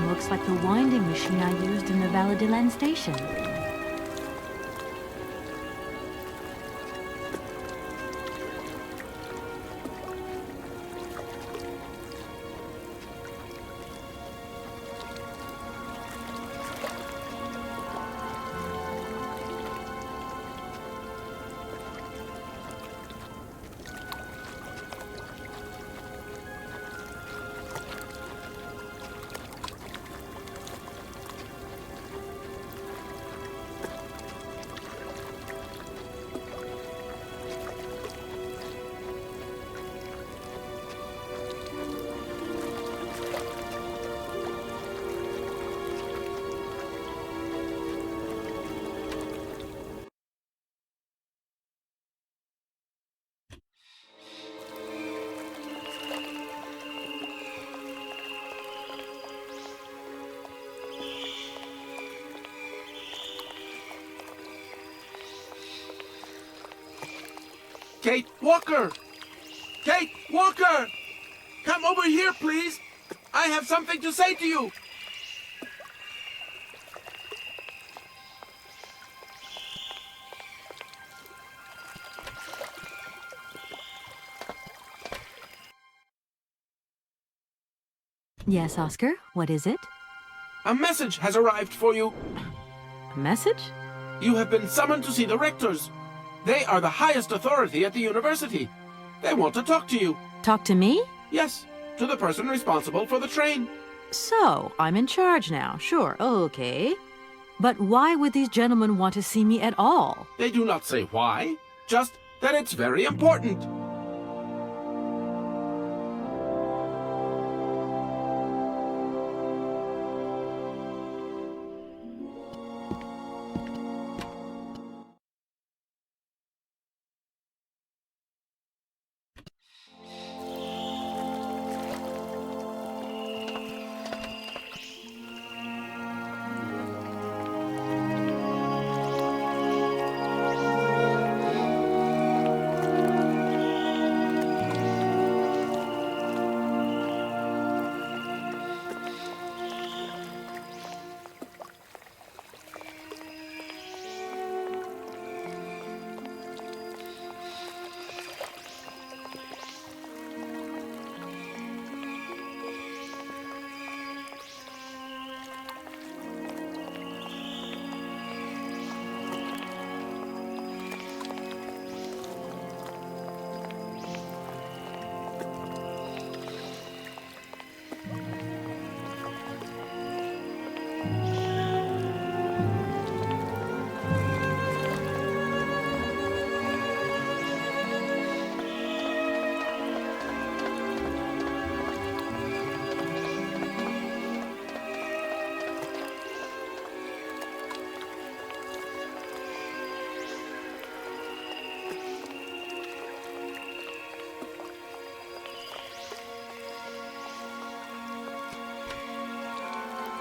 Looks like the winding machine I used in the Valadiland station. Kate Walker! Kate Walker! Come over here, please! I have something to say to you! Yes, Oscar, what is it? A message has arrived for you. A message? You have been summoned to see the rectors. They are the highest authority at the university. They want to talk to you. Talk to me? Yes, to the person responsible for the train. So, I'm in charge now. Sure, okay. But why would these gentlemen want to see me at all? They do not say why, just that it's very important.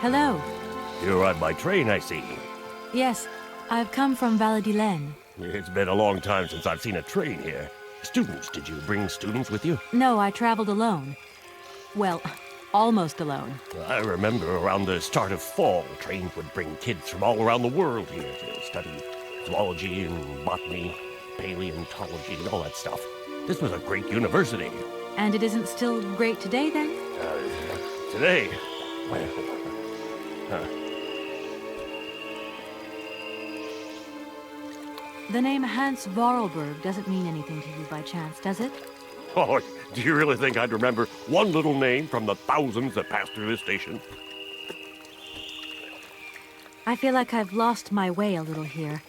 Hello. You're on my train, I see. Yes, I've come from Valadiland. It's been a long time since I've seen a train here. Students, did you bring students with you? No, I traveled alone. Well, almost alone. I remember around the start of fall, trains would bring kids from all around the world here to study zoology and botany, paleontology, and all that stuff. This was a great university. And it isn't still great today, then? Today, well, The name Hans Vorarlberg doesn't mean anything to you by chance, does it? oh, do you really think I'd remember one little name from the thousands that pass through this station? I feel like I've lost my way a little here.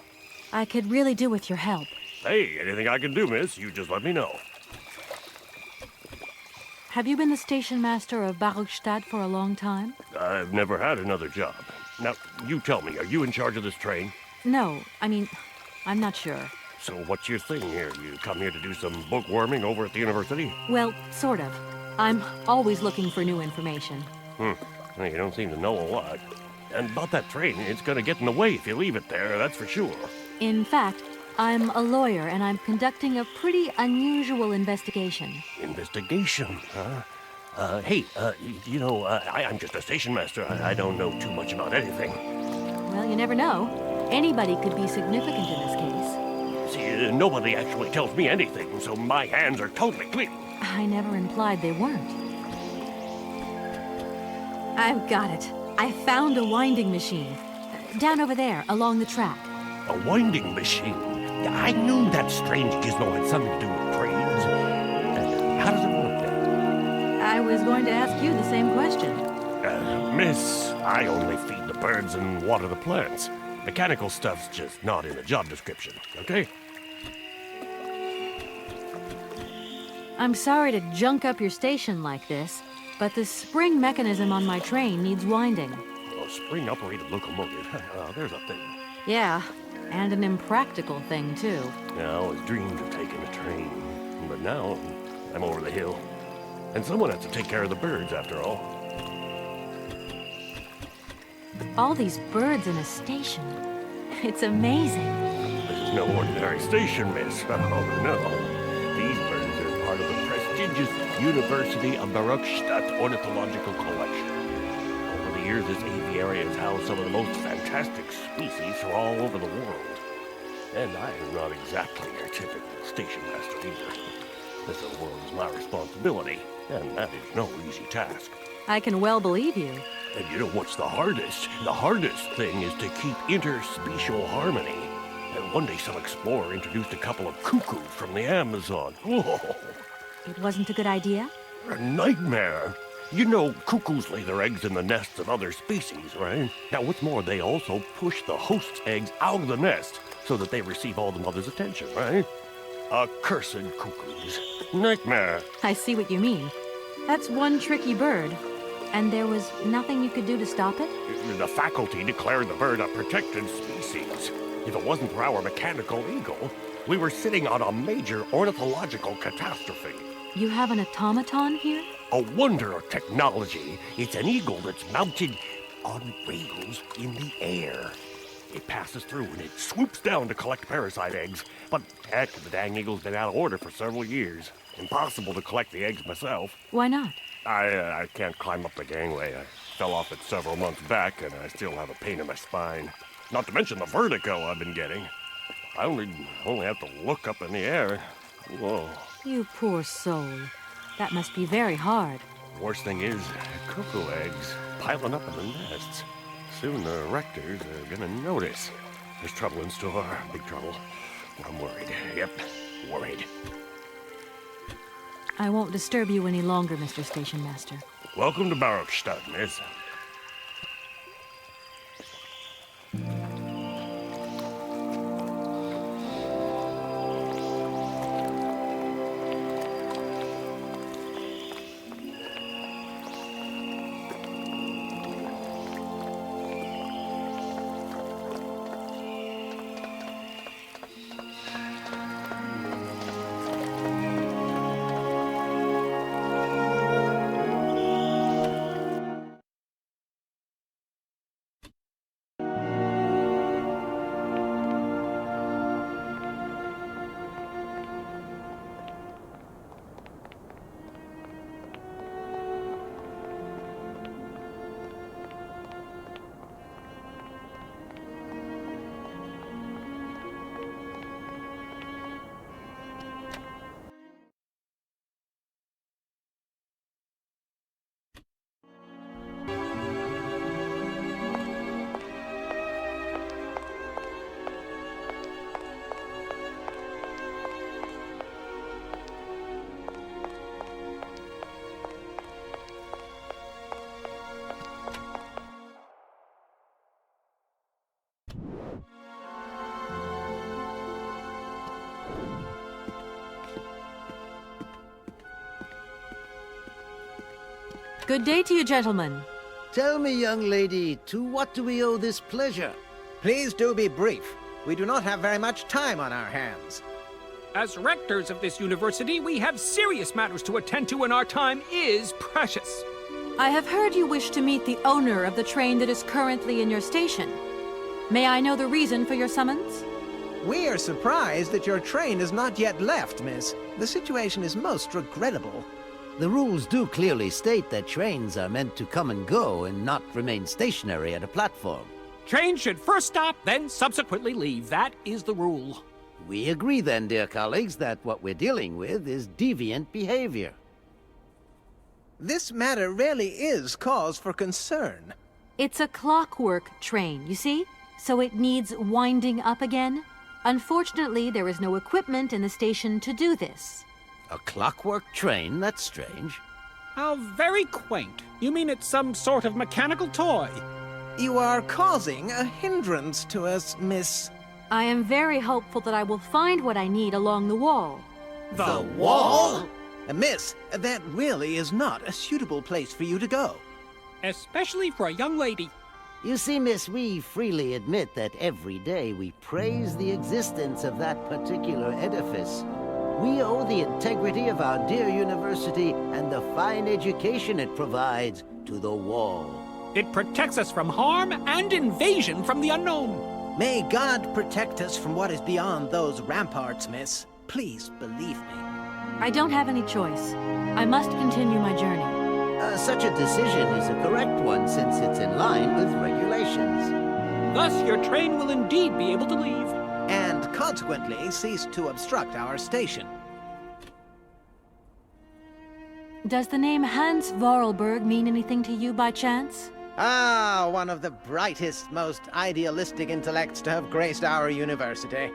I could really do with your help. Hey, anything I can do, miss, you just let me know. Have you been the station master of Barrowstadt for a long time? I've never had another job. Now, you tell me, are you in charge of this train? No, I mean, I'm not sure. So what's your thing here? You come here to do some bookworming over at the university? Well, sort of. I'm always looking for new information. Well, you don't seem to know a lot. And about that train, it's gonna get in the way if you leave it there, that's for sure. In fact, I'm a lawyer and I'm conducting a pretty unusual investigation. Investigation, huh? I'm just a station master. I don't know too much about anything. Well, you never know. Anybody could be significant in this case. See, nobody actually tells me anything, so my hands are totally clean. I never implied they weren't. I've got it. I found a winding machine. Down over there, along the track. A winding machine? I knew that strange gizmo had something to do with trains. How does it work then? I was going to ask you the same question. Miss, I only feed the birds and water the plants. Mechanical stuff's just not in the job description, okay? I'm sorry to junk up your station like this, but the spring mechanism on my train needs winding. A spring-operated locomotive. There's a thing. Yeah, and an impractical thing, too. I always dreamed of taking a train, but now I'm over the hill. And someone has to take care of the birds, after all. All these birds in a station. It's amazing. This is no ordinary station, miss. Oh, no. These birds are part of the prestigious University of Barrowstadt Ornithological Collection. Over the years, this aviary has housed some of the most fantastic species from all over the world. And I am not exactly your typical station master either. This world is my responsibility, and that is no easy task. I can well believe you. And you know what's the hardest? The hardest thing is to keep interspecial harmony. And one day some explorer introduced a couple of cuckoos from the Amazon. Whoa! It wasn't a good idea? A nightmare. You know, cuckoos lay their eggs in the nests of other species, right? Now, what's more, they also push the host's eggs out of the nest so that they receive all the mother's attention, right? Accursed cuckoos. Nightmare. I see what you mean. That's one tricky bird. And there was nothing you could do to stop it? The faculty declared the bird a protected species. If it wasn't for our mechanical eagle, we were sitting on a major ornithological catastrophe. You have an automaton here? A wonder of technology. It's an eagle that's mounted on rails in the air. It passes through and it swoops down to collect parasite eggs. But heck, the dang eagle's been out of order for several years. Impossible to collect the eggs myself. Why not? I can't climb up the gangway. I fell off it several months back, and I still have a pain in my spine. Not to mention the vertigo I've been getting. I only have to look up in the air. Whoa. You poor soul. That must be very hard. Worst thing is, cuckoo eggs piling up in the nests. Soon the rectors are gonna notice. There's trouble in store, big trouble. I'm worried. Yep, worried. I won't disturb you any longer, Mr. Station Master. Welcome to Barrowstadt, miss. Good day to you, gentlemen. Tell me, young lady, to what do we owe this pleasure? Please do be brief. We do not have very much time on our hands. As rectors of this university, we have serious matters to attend to, and our time is precious. I have heard you wish to meet the owner of the train that is currently in your station. May I know the reason for your summons? We are surprised that your train has not yet left, miss. The situation is most regrettable. The rules do clearly state that trains are meant to come and go and not remain stationary at a platform. Trains should first stop, then subsequently leave. That is the rule. We agree then, dear colleagues, that what we're dealing with is deviant behavior. This matter really is cause for concern. It's a clockwork train, you see? So it needs winding up again. Unfortunately, there is no equipment in the station to do this. A clockwork train? That's strange. How very quaint. You mean it's some sort of mechanical toy? You are causing a hindrance to us, miss. I am very hopeful that I will find what I need along the wall. The wall? Miss, that really is not a suitable place for you to go. Especially for a young lady. You see, miss, we freely admit that every day we praise the existence of that particular edifice. We owe the integrity of our dear university and the fine education it provides to the wall. It protects us from harm and invasion from the unknown. May God protect us from what is beyond those ramparts, miss. Please believe me. I don't have any choice. I must continue my journey. Such a decision is a correct one since it's in line with regulations. Thus, your train will indeed be able to leave. And consequently cease to obstruct our station. Does the name Hans Vorarlberg mean anything to you by chance? Ah, one of the brightest, most idealistic intellects to have graced our university.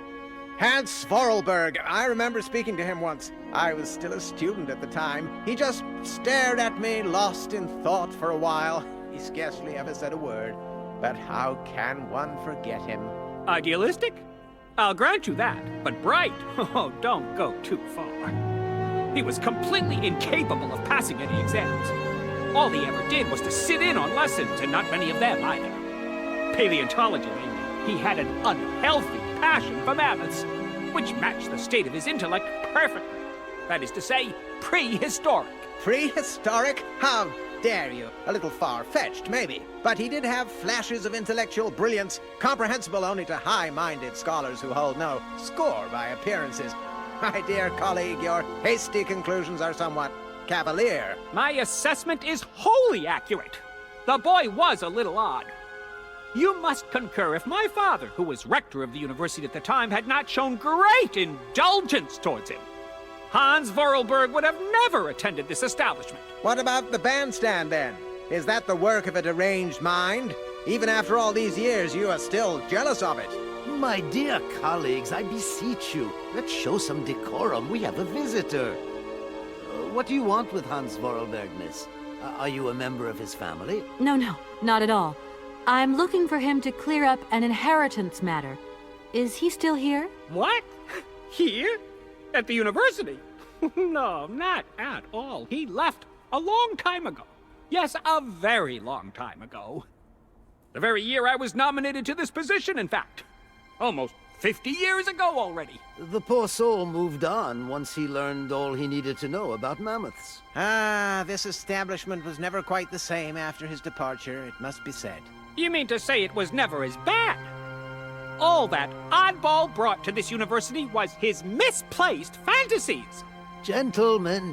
Hans Vorarlberg. I remember speaking to him once. I was still a student at the time. He just stared at me, lost in thought for a while. He scarcely ever said a word. But how can one forget him? Idealistic? I'll grant you that. But bright? Oh, don't go too far. He was completely incapable of passing any exams. All he ever did was to sit in on lessons, and not many of them either. Paleontology, mainly. He had an unhealthy passion for mammoths, which matched the state of his intellect perfectly. That is to say, prehistoric. Prehistoric? How dare you? A little far-fetched, maybe. But he did have flashes of intellectual brilliance, comprehensible only to high-minded scholars who hold no score by appearances. My dear colleague, your hasty conclusions are somewhat cavalier. My assessment is wholly accurate. The boy was a little odd. You must concur if my father, who was rector of the university at the time, had not shown great indulgence towards him. Hans Vorarlberg would have never attended this establishment. What about the bandstand, then? Is that the work of a deranged mind? Even after all these years, you are still jealous of it. My dear colleagues, I beseech you, let's show some decorum. We have a visitor. What do you want with Hans Vorarlberg, miss? Are you a member of his family? No, not at all. I'm looking for him to clear up an inheritance matter. Is he still here? What? Here? At the university? No, not at all. He left a long time ago. Yes, a very long time ago. The very year I was nominated to this position, in fact. Almost 50 years ago already. The poor soul moved on once he learned all he needed to know about mammoths. Ah, this establishment was never quite the same after his departure, it must be said. You mean to say it was never as bad? All that oddball brought to this university was his misplaced fantasies. Gentlemen,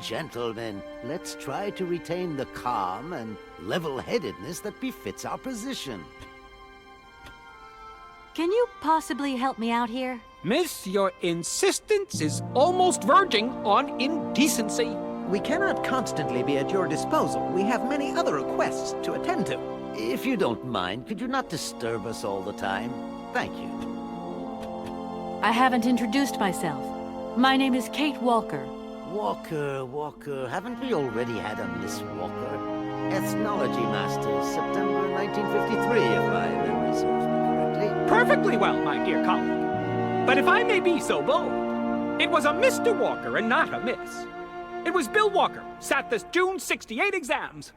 let's try to retain the calm and level-headedness that befits our position. Can you possibly help me out here? Miss, your insistence is almost verging on indecency. We cannot constantly be at your disposal. We have many other requests to attend to. If you don't mind, could you not disturb us all the time? Thank you. I haven't introduced myself. My name is Kate Walker. Walker, haven't we already had a Miss Walker? Ethnology Masters, September 1953, if my memory serves me correctly. Perfectly well, my dear colleague. But if I may be so bold, it was a Mr. Walker and not a Miss. It was Bill Walker, sat the June '68 exams.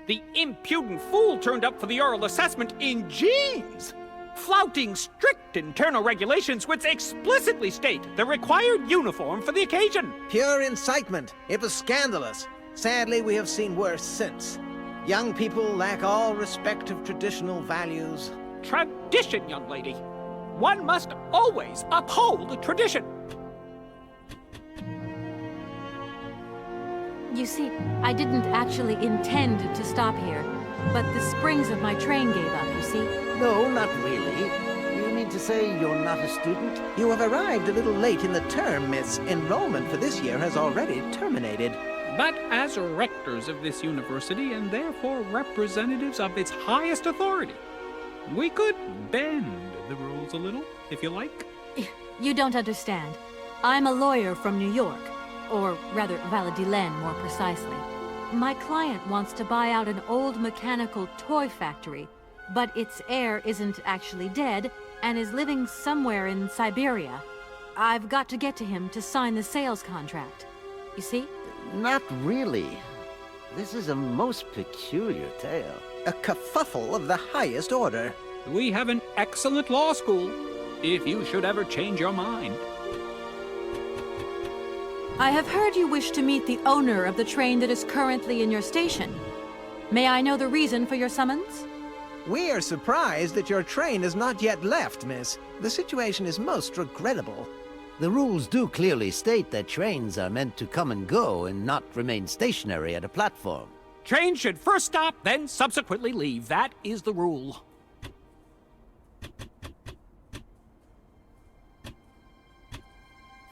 The impudent fool turned up for the oral assessment in jeans, flouting strict internal regulations which explicitly state the required uniform for the occasion. Pure incitement. It was scandalous. Sadly, we have seen worse since. Young people lack all respect of traditional values. Tradition, young lady. One must always uphold tradition. You see, I didn't actually intend to stop here, but the springs of my train gave up, you see? No, not really. You mean to say you're not a student? You have arrived a little late in the term, miss. Enrollment for this year has already terminated. But as rectors of this university and therefore representatives of its highest authority, we could bend the rules a little, if you like. You don't understand. I'm a lawyer from New York, or rather Valladolid more precisely. My client wants to buy out an old mechanical toy factory, but its heir isn't actually dead and is living somewhere in Syberia. I've got to get to him to sign the sales contract. You see? Not really. This is a most peculiar tale. A kerfuffle of the highest order. We have an excellent law school, if you should ever change your mind. I have heard you wish to meet the owner of the train that is currently in your station. May I know the reason for your summons? We are surprised that your train has not yet left, miss. The situation is most regrettable. The rules do clearly state that trains are meant to come and go and not remain stationary at a platform. Trains should first stop, then subsequently leave. That is the rule.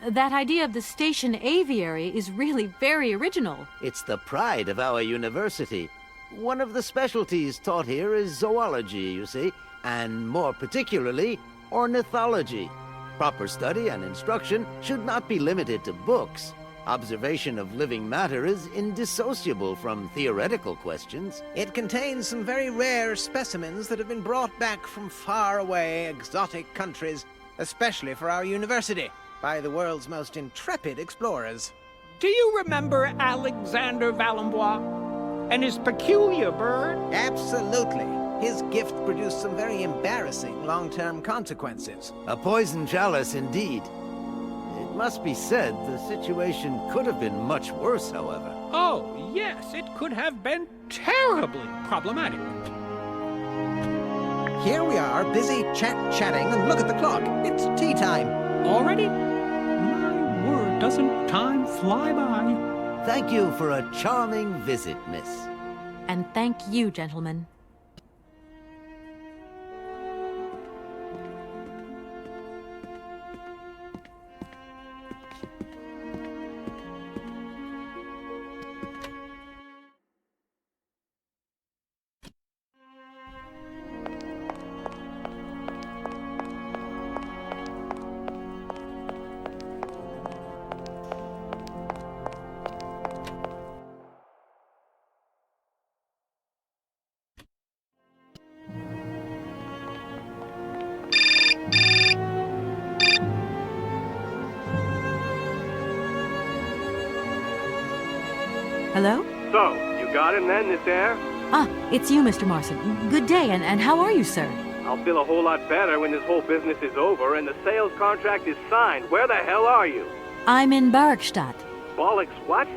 That idea of the station aviary is really very original. It's the pride of our university. One of the specialties taught here is zoology, you see, and more particularly, ornithology. Proper study and instruction should not be limited to books. Observation of living matter is indissociable from theoretical questions. It contains some very rare specimens that have been brought back from far away exotic countries, especially for our university, by the world's most intrepid explorers. Do you remember Alexander Valenbois and his peculiar bird? Absolutely. His gift produced some very embarrassing long-term consequences. A poison chalice indeed. It must be said the situation could have been much worse, however. Oh, yes, it could have been terribly problematic. Here we are, busy chatting, and look at the clock. It's tea time. Already? My word, doesn't time fly by? Thank you for a charming visit, miss. And thank you, gentlemen. Hello? So, you got him then, this air? Ah, it's you, Mr. Marson. Good day, and how are you, sir? I'll feel a whole lot better when this whole business is over and the sales contract is signed. Where the hell are you? I'm in Barrackstadt. Bollocks, what?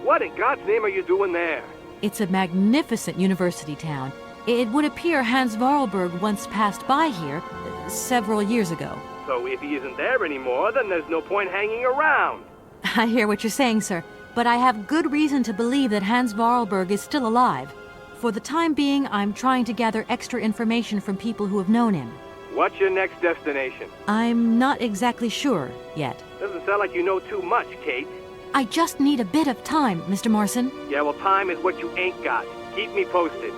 What in God's name are you doing there? It's a magnificent university town. It would appear Hans Vorarlberg once passed by here several years ago. So if he isn't there anymore, then there's no point hanging around. I hear what you're saying, sir, but I have good reason to believe that Hans Vorarlberg is still alive. For the time being, I'm trying to gather extra information from people who have known him. What's your next destination? I'm not exactly sure yet. Doesn't sound like you know too much, Kate. I just need a bit of time, Mr. Morrison. Yeah, well, time is what you ain't got. Keep me posted.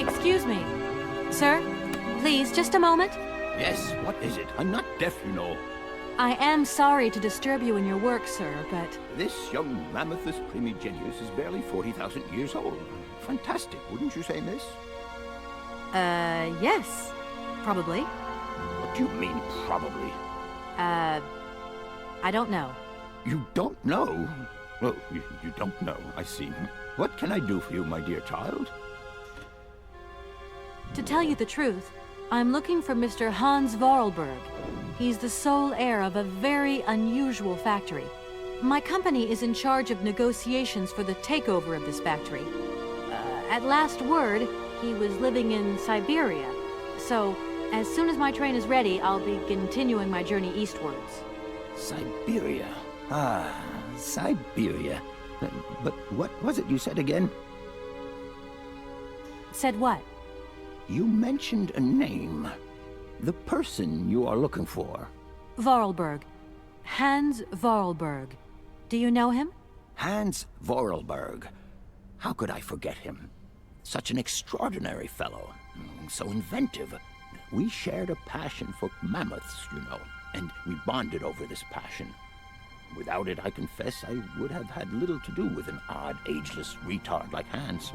Excuse me. Sir, please, just a moment. Yes, what is it? I'm not deaf, you know. I am sorry to disturb you in your work, sir, but... This young mammothus primigenius is barely 40,000 years old. Fantastic, wouldn't you say, miss? Yes. Probably. What do you mean, probably? I don't know. You don't know? Oh, you don't know, I see. What can I do for you, my dear child? To tell you the truth, I'm looking for Mr. Hans Vorarlberg. He's the sole heir of a very unusual factory. My company is in charge of negotiations for the takeover of this factory. At last word, he was living in Syberia. So, as soon as my train is ready, I'll be continuing my journey eastwards. Syberia. Ah, Syberia. But what was it you said again? Said what? You mentioned a name. The person you are looking for. Vorarlberg. Hans Vorarlberg. Do you know him? Hans Vorarlberg. How could I forget him? Such an extraordinary fellow. So inventive. We shared a passion for mammoths, you know, and we bonded over this passion. Without it, I confess, I would have had little to do with an odd, ageless retard like Hans.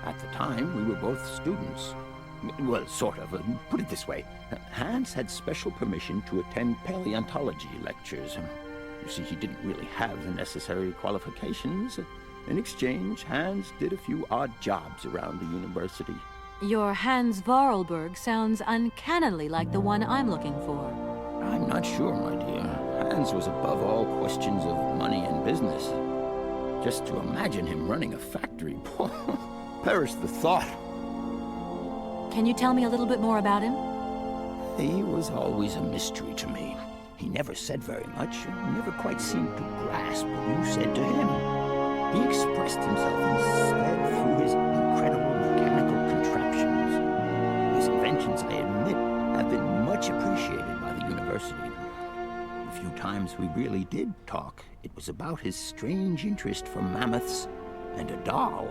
At the time, we were both students. Well, sort of. Put it this way. Hans had special permission to attend paleontology lectures. You see, he didn't really have the necessary qualifications. In exchange, Hans did a few odd jobs around the university. Your Hans Vorarlberg sounds uncannily like the one I'm looking for. I'm not sure, my dear. Hans was above all questions of money and business. Just to imagine him running a factory, perish the thought. Can you tell me a little bit more about him? He was always a mystery to me. He never said very much, never quite seemed to grasp what you said to him. He expressed himself instead through his incredible mechanical contraptions. His inventions, I admit, have been much appreciated by the university. The few times we really did talk, it was about his strange interest for mammoths and a doll.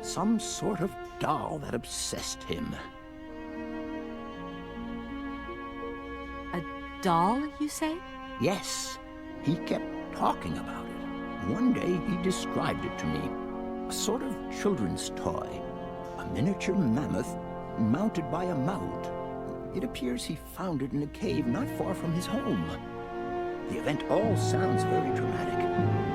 Some sort of doll that obsessed him. A doll, you say? Yes, he kept talking about it. One day he described it to me. A sort of children's toy. A miniature mammoth mounted by a mount. It appears he found it in a cave not far from his home. The event all sounds very dramatic.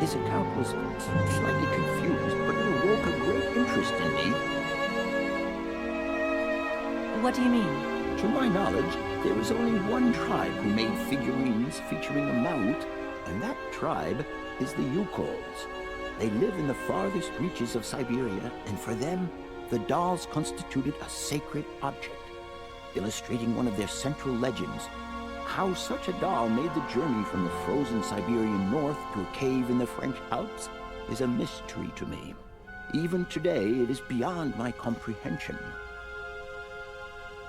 His account was slightly confused, but it awoke a great interest in me. What do you mean? To my knowledge, there is only one tribe who made figurines featuring a mount, and that tribe is the Yukols. They live in the farthest reaches of Syberia, and for them, the dolls constituted a sacred object, illustrating one of their central legends. How such a doll made the journey from the frozen Siberian north to a cave in the French Alps is a mystery to me. Even today, it is beyond my comprehension.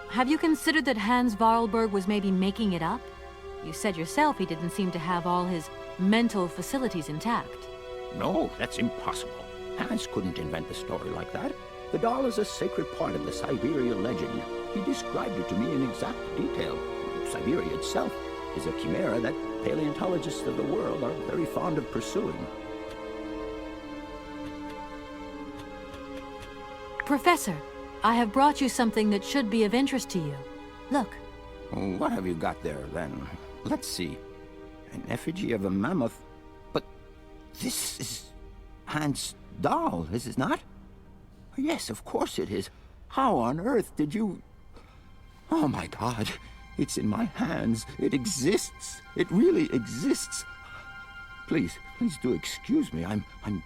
Have you considered that Hans Vorarlberg was maybe making it up? You said yourself he didn't seem to have all his mental facilities intact. No, that's impossible. Hans couldn't invent a story like that. The doll is a sacred part of the Syberia legend. He described it to me in exact detail. Syberia itself is a chimera that paleontologists of the world are very fond of pursuing. Professor, I have brought you something that should be of interest to you. Look. What have you got there, then? Let's see. An effigy of a mammoth. But this is Hans' doll, is it not? Yes, of course it is. How on earth did you... Oh, my God. It's in my hands. It exists. It really exists. Please do excuse me. I'm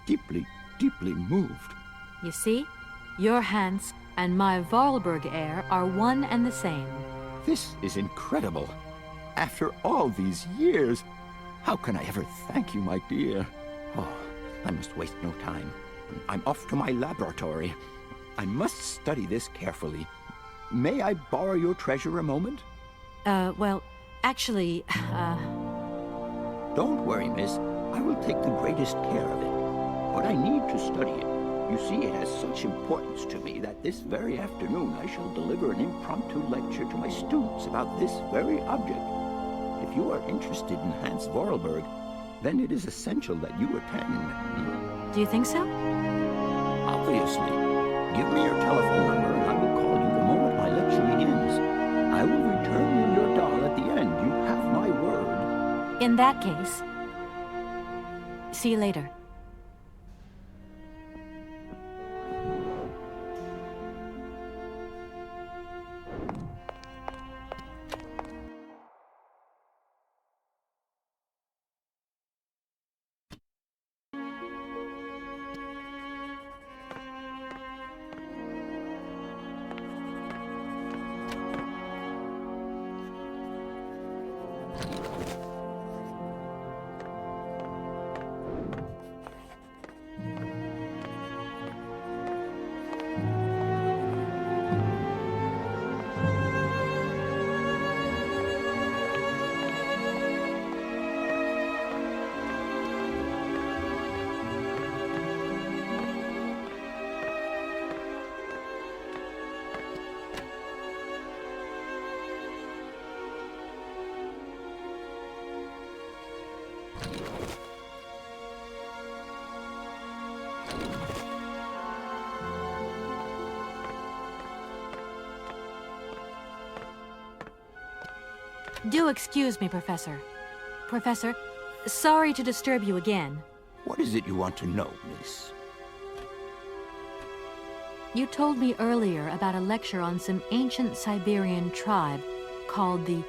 deeply, deeply moved. You see? Your Hans and my Vorarlberg heir are one and the same. This is incredible. After all these years, how can I ever thank you, my dear? Oh, I must waste no time. I'm off to my laboratory. I must study this carefully. May I borrow your treasure a moment? Well, actually, Don't worry, miss. I will take the greatest care of it. But I need to study it. You see, it has such importance to me that this very afternoon I shall deliver an impromptu lecture to my students about this very object. If you are interested in Hans Vorarlberg, then it is essential that you attend. Do you think so? Obviously. Give me your telephone number and I will call you the moment my lecture begins. I will return you your doll at the end. You have my word. In that case, see you later. Do excuse me, Professor. Professor, sorry to disturb you again. What is it you want to know, miss? You told me earlier about a lecture on some ancient Siberian tribe called the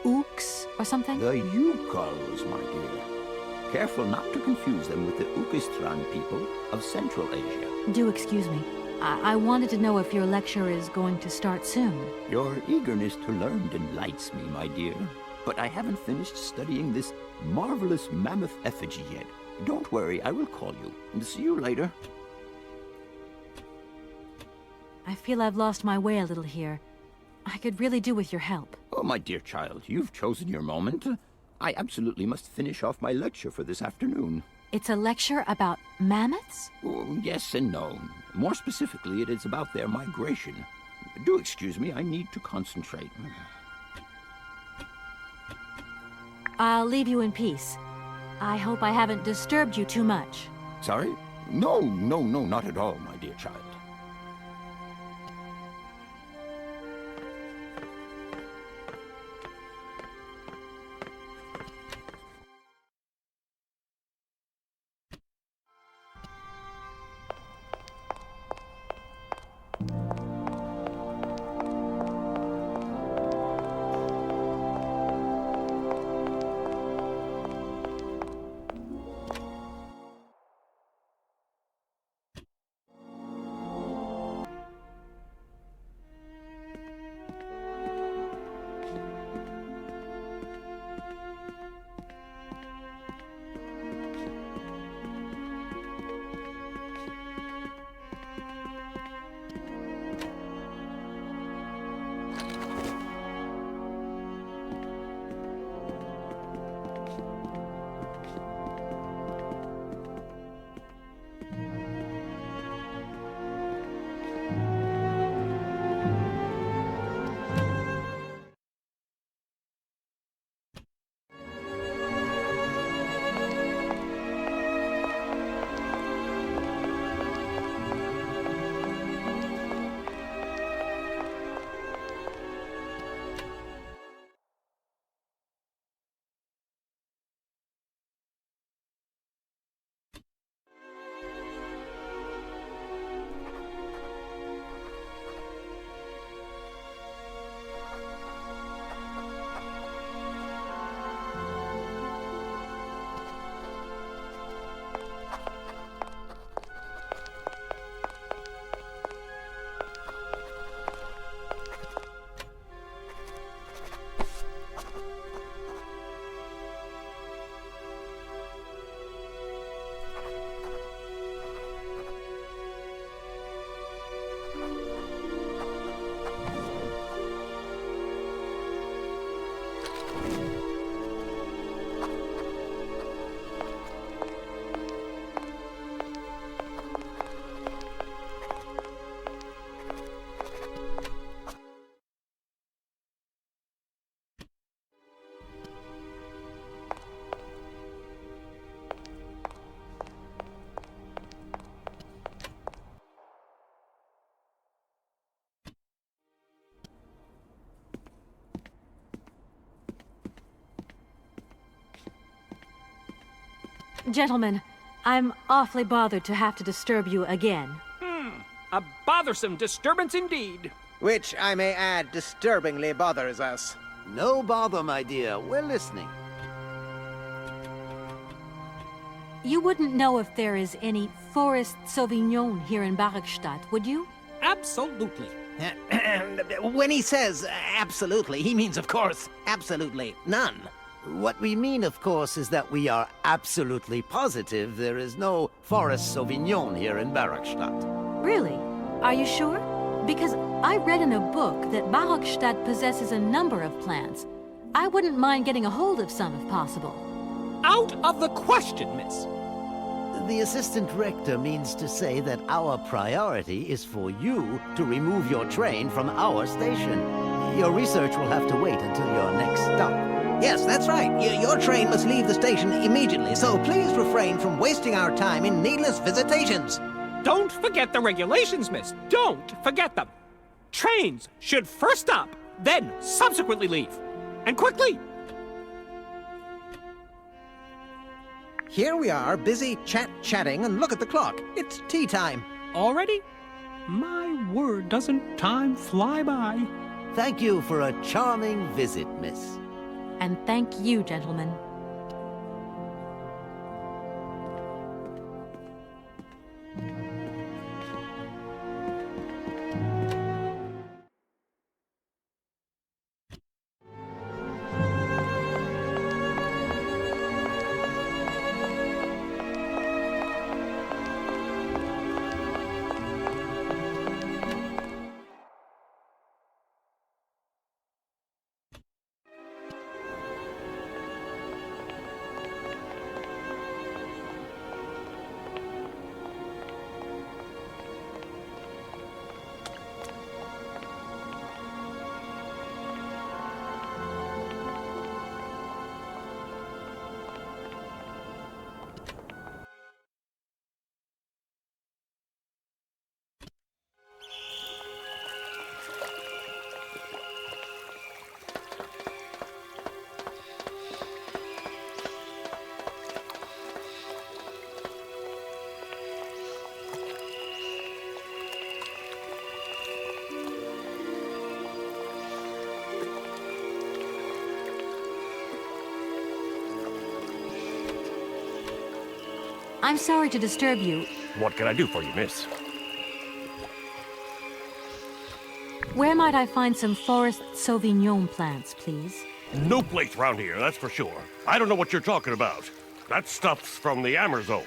Ooks or something? The Yukos, my dear. Careful not to confuse them with the Ukistran people of Central Asia. Do excuse me. I wanted to know if your lecture is going to start soon. Your eagerness to learn delights me, my dear. But I haven't finished studying this marvelous mammoth effigy yet. Don't worry, I will call you. And see you later. I feel I've lost my way a little here. I could really do with your help. Oh, my dear child, you've chosen your moment. I absolutely must finish off my lecture for this afternoon. It's a lecture about mammoths? Oh, yes and no. More specifically, it is about their migration. Do excuse me, I need to concentrate. I'll leave you in peace. I hope I haven't disturbed you too much. Sorry? No, not at all, my dear child. Gentlemen, I'm awfully bothered to have to disturb you again. A bothersome disturbance indeed. Which, I may add, disturbingly bothers us. No bother, my dear. We're listening. You wouldn't know if there is any Forest Sauvignon here in Barrickstadt, would you? Absolutely. When he says absolutely, he means, of course, absolutely none. What we mean, of course, is that we are absolutely positive there is no Forest Sauvignon here in Barrickstadt. Really? Are you sure? Because I read in a book that Barrickstadt possesses a number of plants. I wouldn't mind getting a hold of some if possible. Out of the question, miss. The assistant rector means to say that our priority is for you to remove your train from our station. Your research will have to wait until your next stop. Yes, that's right. Your train must leave the station immediately, so please refrain from wasting our time in needless visitations. Don't forget the regulations, miss. Don't forget them. Trains should first stop, then subsequently leave. And quickly. Here we are, busy chatting, and look at the clock. It's tea time. Already? My word, doesn't time fly by? Thank you for a charming visit, miss. And thank you, gentlemen. I'm sorry to disturb you. What can I do for you, miss? Where might I find some Forest Sauvignon plants, please? No place around here, that's for sure. I don't know what you're talking about. That stuff's from the Amazon.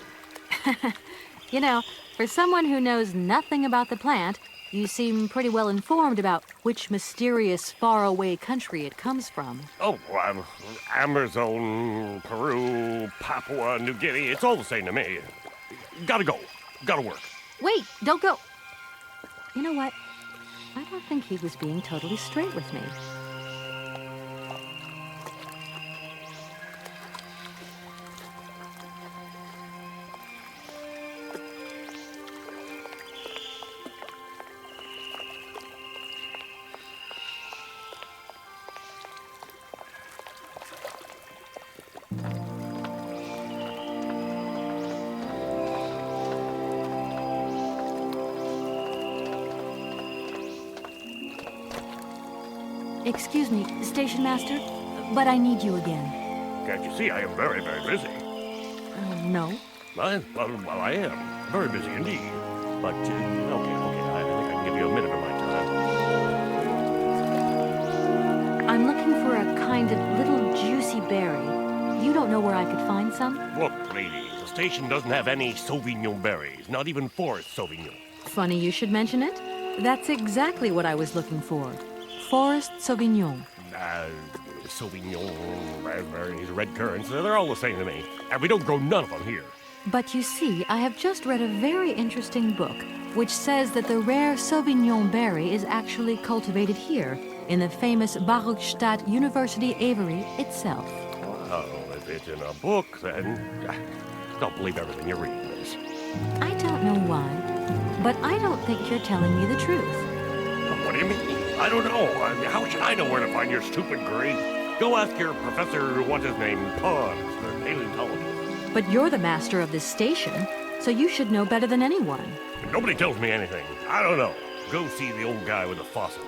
You know, for someone who knows nothing about the plant, you seem pretty well informed about which mysterious faraway country it comes from. Oh, Amazon, Peru, Papua New Guinea, it's all the same to me. Gotta go. Gotta work. Wait, don't go. You know what? I don't think he was being totally straight with me. Excuse me, Station Master, but I need you again. Can't you see I am very, very busy? No. Well, I am. Very busy indeed. But, okay, I think I can give you a minute of my time. I'm looking for a kind of little juicy berry. You don't know where I could find some? Look, lady, the station doesn't have any Sauvignon berries, not even Forest Sauvignon. Funny you should mention it. That's exactly what I was looking for. Forest Sauvignon. Sauvignon, raspberries, red currants, they're all the same to me. And we don't grow none of them here. But you see, I have just read a very interesting book, which says that the rare Sauvignon berry is actually cultivated here, in the famous Barrickstadt University aviary itself. Well, if it's in a book, then don't believe everything you read, miss. I don't know why, but I don't think you're telling me the truth. What do you mean? I don't know. How should I know where to find your stupid grade? Go ask your professor, what's his name, Pons, for paleontology. But you're the master of this station, so you should know better than anyone. Nobody tells me anything. I don't know. Go see the old guy with the fossil.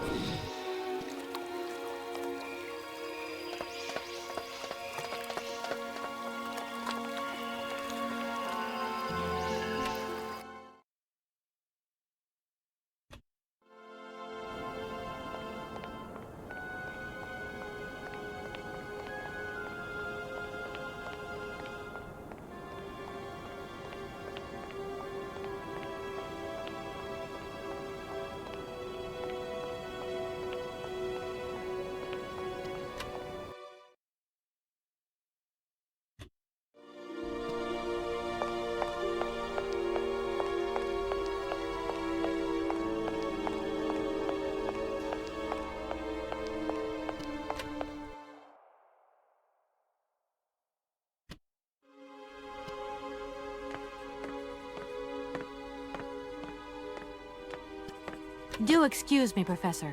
Do excuse me, Professor.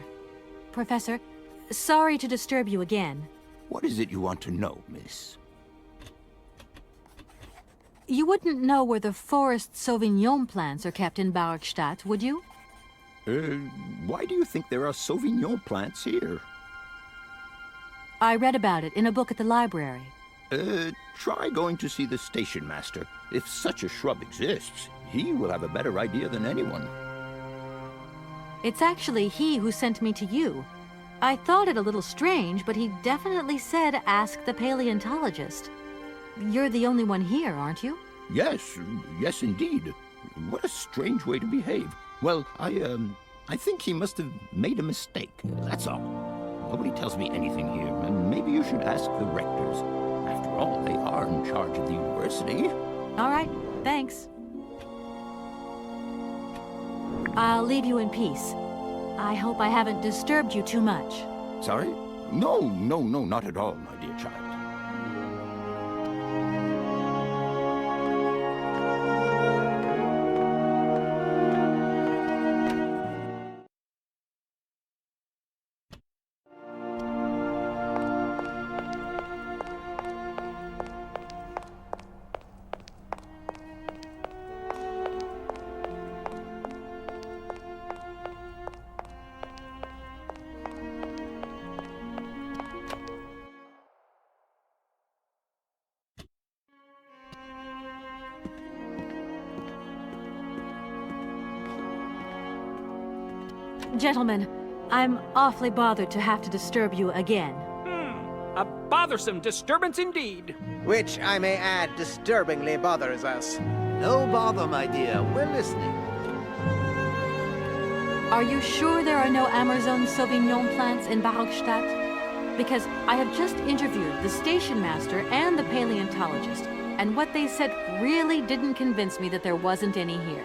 Professor, sorry to disturb you again. What is it you want to know, miss? You wouldn't know where the forest Sauvignon plants are kept in Barkstadt, would you? Why do you think there are Sauvignon plants here? I read about it in a book at the library. Try going to see the station master. If such a shrub exists, he will have a better idea than anyone. It's actually he who sent me to you. I thought it a little strange, but he definitely said ask the paleontologist. You're the only one here, aren't you? Yes, yes indeed. What a strange way to behave. Well, I think he must have made a mistake, that's all. Nobody tells me anything here, and maybe you should ask the rectors. After all, they are in charge of the university. All right, thanks. I'll leave you in peace. I hope I haven't disturbed you too much. Sorry? No, not at all, my dear child. Gentlemen, I'm awfully bothered to have to disturb you again. A bothersome disturbance indeed. Which, I may add, disturbingly bothers us. No bother, my dear. We're listening. Are you sure there are no Amazon Sauvignon plants in Barkstadt? Because I have just interviewed the station master and the paleontologist, and what they said really didn't convince me that there wasn't any here.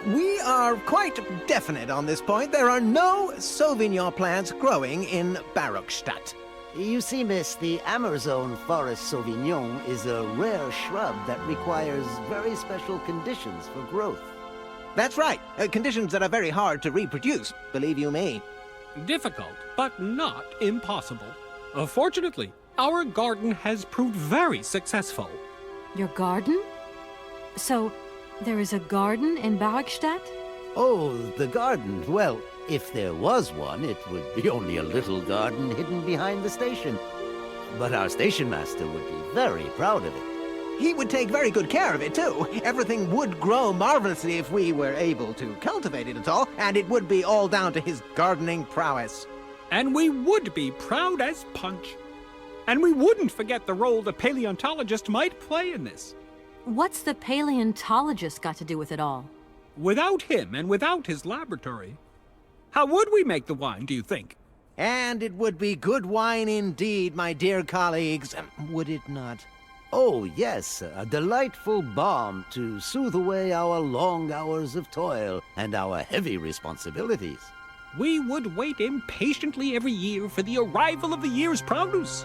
We are quite definite on this point. There are no Sauvignon plants growing in Barkstadt. You see, miss, the Amazon forest Sauvignon is a rare shrub that requires very special conditions for growth. That's right. Conditions that are very hard to reproduce, believe you me. Difficult, but not impossible. Fortunately, our garden has proved very successful. Your garden? So, there is a garden in Barkstadt? Oh, the garden. Well, if there was one, it would be only a little garden hidden behind the station. But our station master would be very proud of it. He would take very good care of it, too. Everything would grow marvelously if we were able to cultivate it at all, and it would be all down to his gardening prowess. And we would be proud as punch. And we wouldn't forget the role the paleontologist might play in this. What's the paleontologist got to do with it all? Without him and without his laboratory, how would we make the wine, do you think? And it would be good wine indeed, my dear colleagues, would it not? Oh, yes, a delightful balm to soothe away our long hours of toil and our heavy responsibilities. We would wait impatiently every year for the arrival of the year's produce.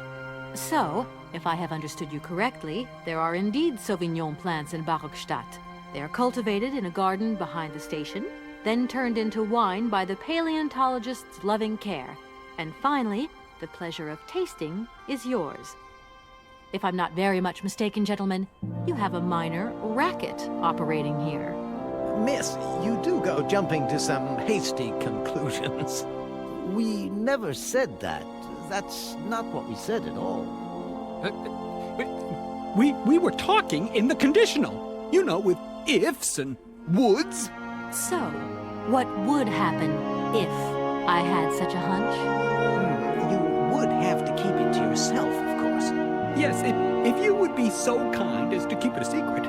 So, if I have understood you correctly, there are indeed Sauvignon plants in Barkstadt. They are cultivated in a garden behind the station, then turned into wine by the paleontologist's loving care. And finally, the pleasure of tasting is yours. If I'm not very much mistaken, gentlemen, you have a minor racket operating here. Miss, you do go jumping to some hasty conclusions. We never said that. That's not what we said at all. We were talking in the conditional. You know, with ifs and woulds. So, what would happen if I had such a hunch? You would have to keep it to yourself, of course. Yes, if you would be so kind as to keep it a secret.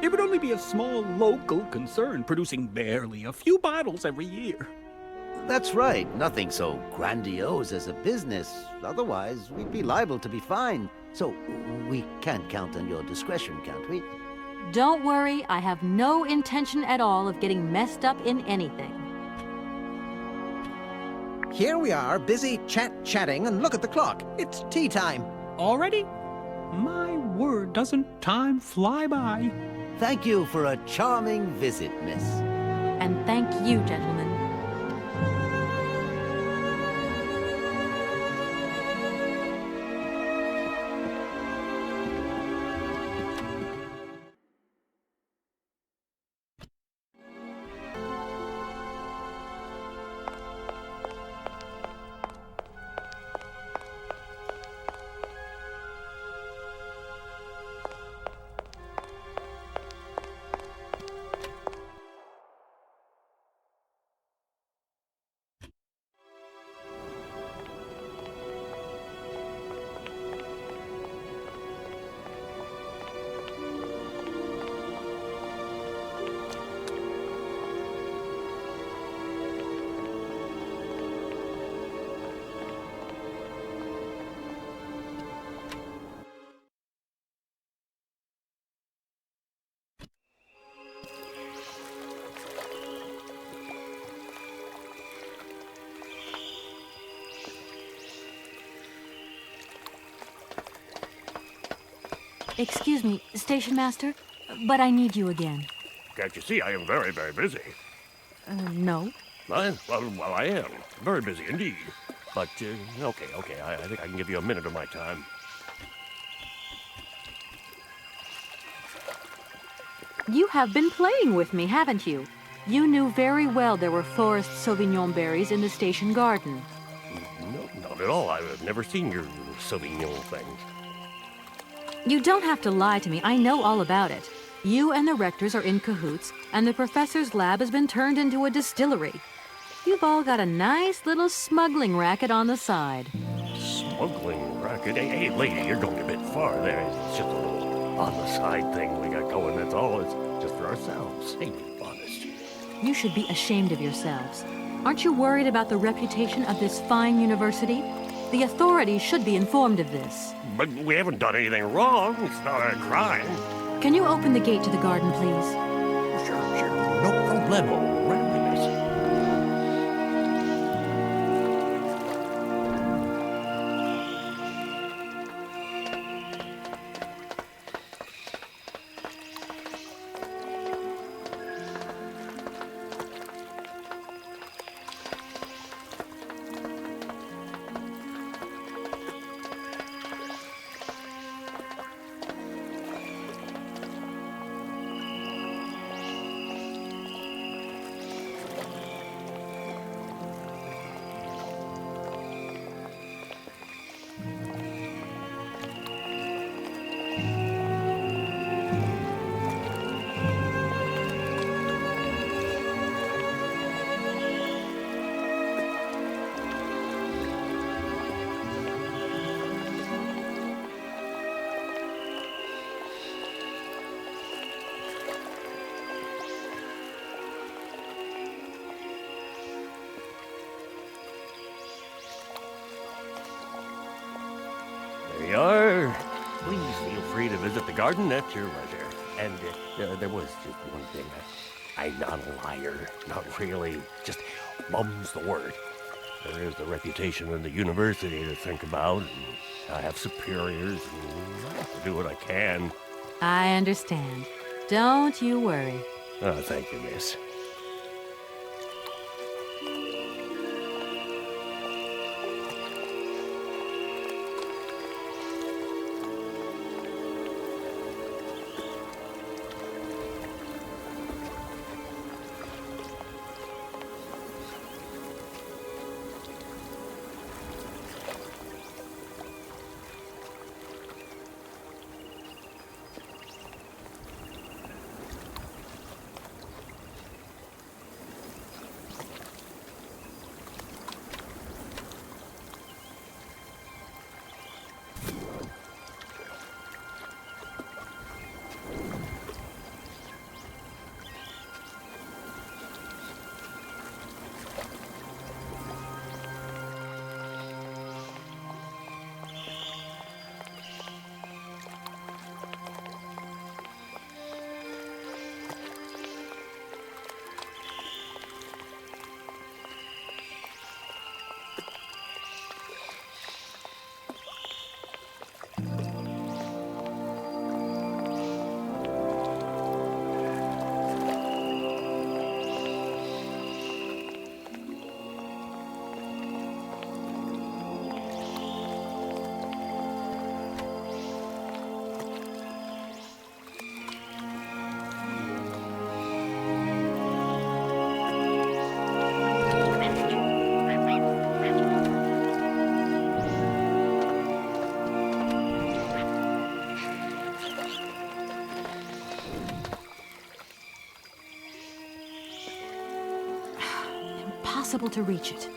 It would only be a small local concern, producing barely a few bottles every year. That's right. Nothing so grandiose as a business. Otherwise, we'd be liable to be fined. So, we can't count on your discretion, can't we? Don't worry, I have no intention at all of getting messed up in anything. Here we are, busy chatting, and look at the clock. It's tea time. Already? My word, doesn't time fly by? Thank you for a charming visit, miss. And thank you, gentlemen. Excuse me, Station Master, but I need you again. Can't you see I am very, very busy? No. Well, I am. Very busy indeed. But, okay, I think I can give you a minute of my time. You have been playing with me, haven't you? You knew very well there were forest Sauvignon berries in the station garden. No, not at all. I've never seen your Sauvignon things. You don't have to lie to me. I know all about it. You and the rectors are in cahoots, and the professor's lab has been turned into a distillery. You've all got a nice little smuggling racket on the side. Smuggling racket? Hey, lady, you're going a bit far there. It's just a little on-the-side thing we got going, that's all. It's just for ourselves. Hey, be honest. You should be ashamed of yourselves. Aren't you worried about the reputation of this fine university? The authorities should be informed of this. But we haven't done anything wrong. It's not a crime. Can you open the gate to the garden, please? Sure. No problemo. Right, miss. There you are. Please feel free to visit the garden at your leisure. And there was just one thing. I'm not a liar. Not really. Just mum's the word. There is the reputation of the university to think about. And I have superiors. And I have to do what I can. I understand. Don't you worry. Oh, thank you, miss. impossible to reach it.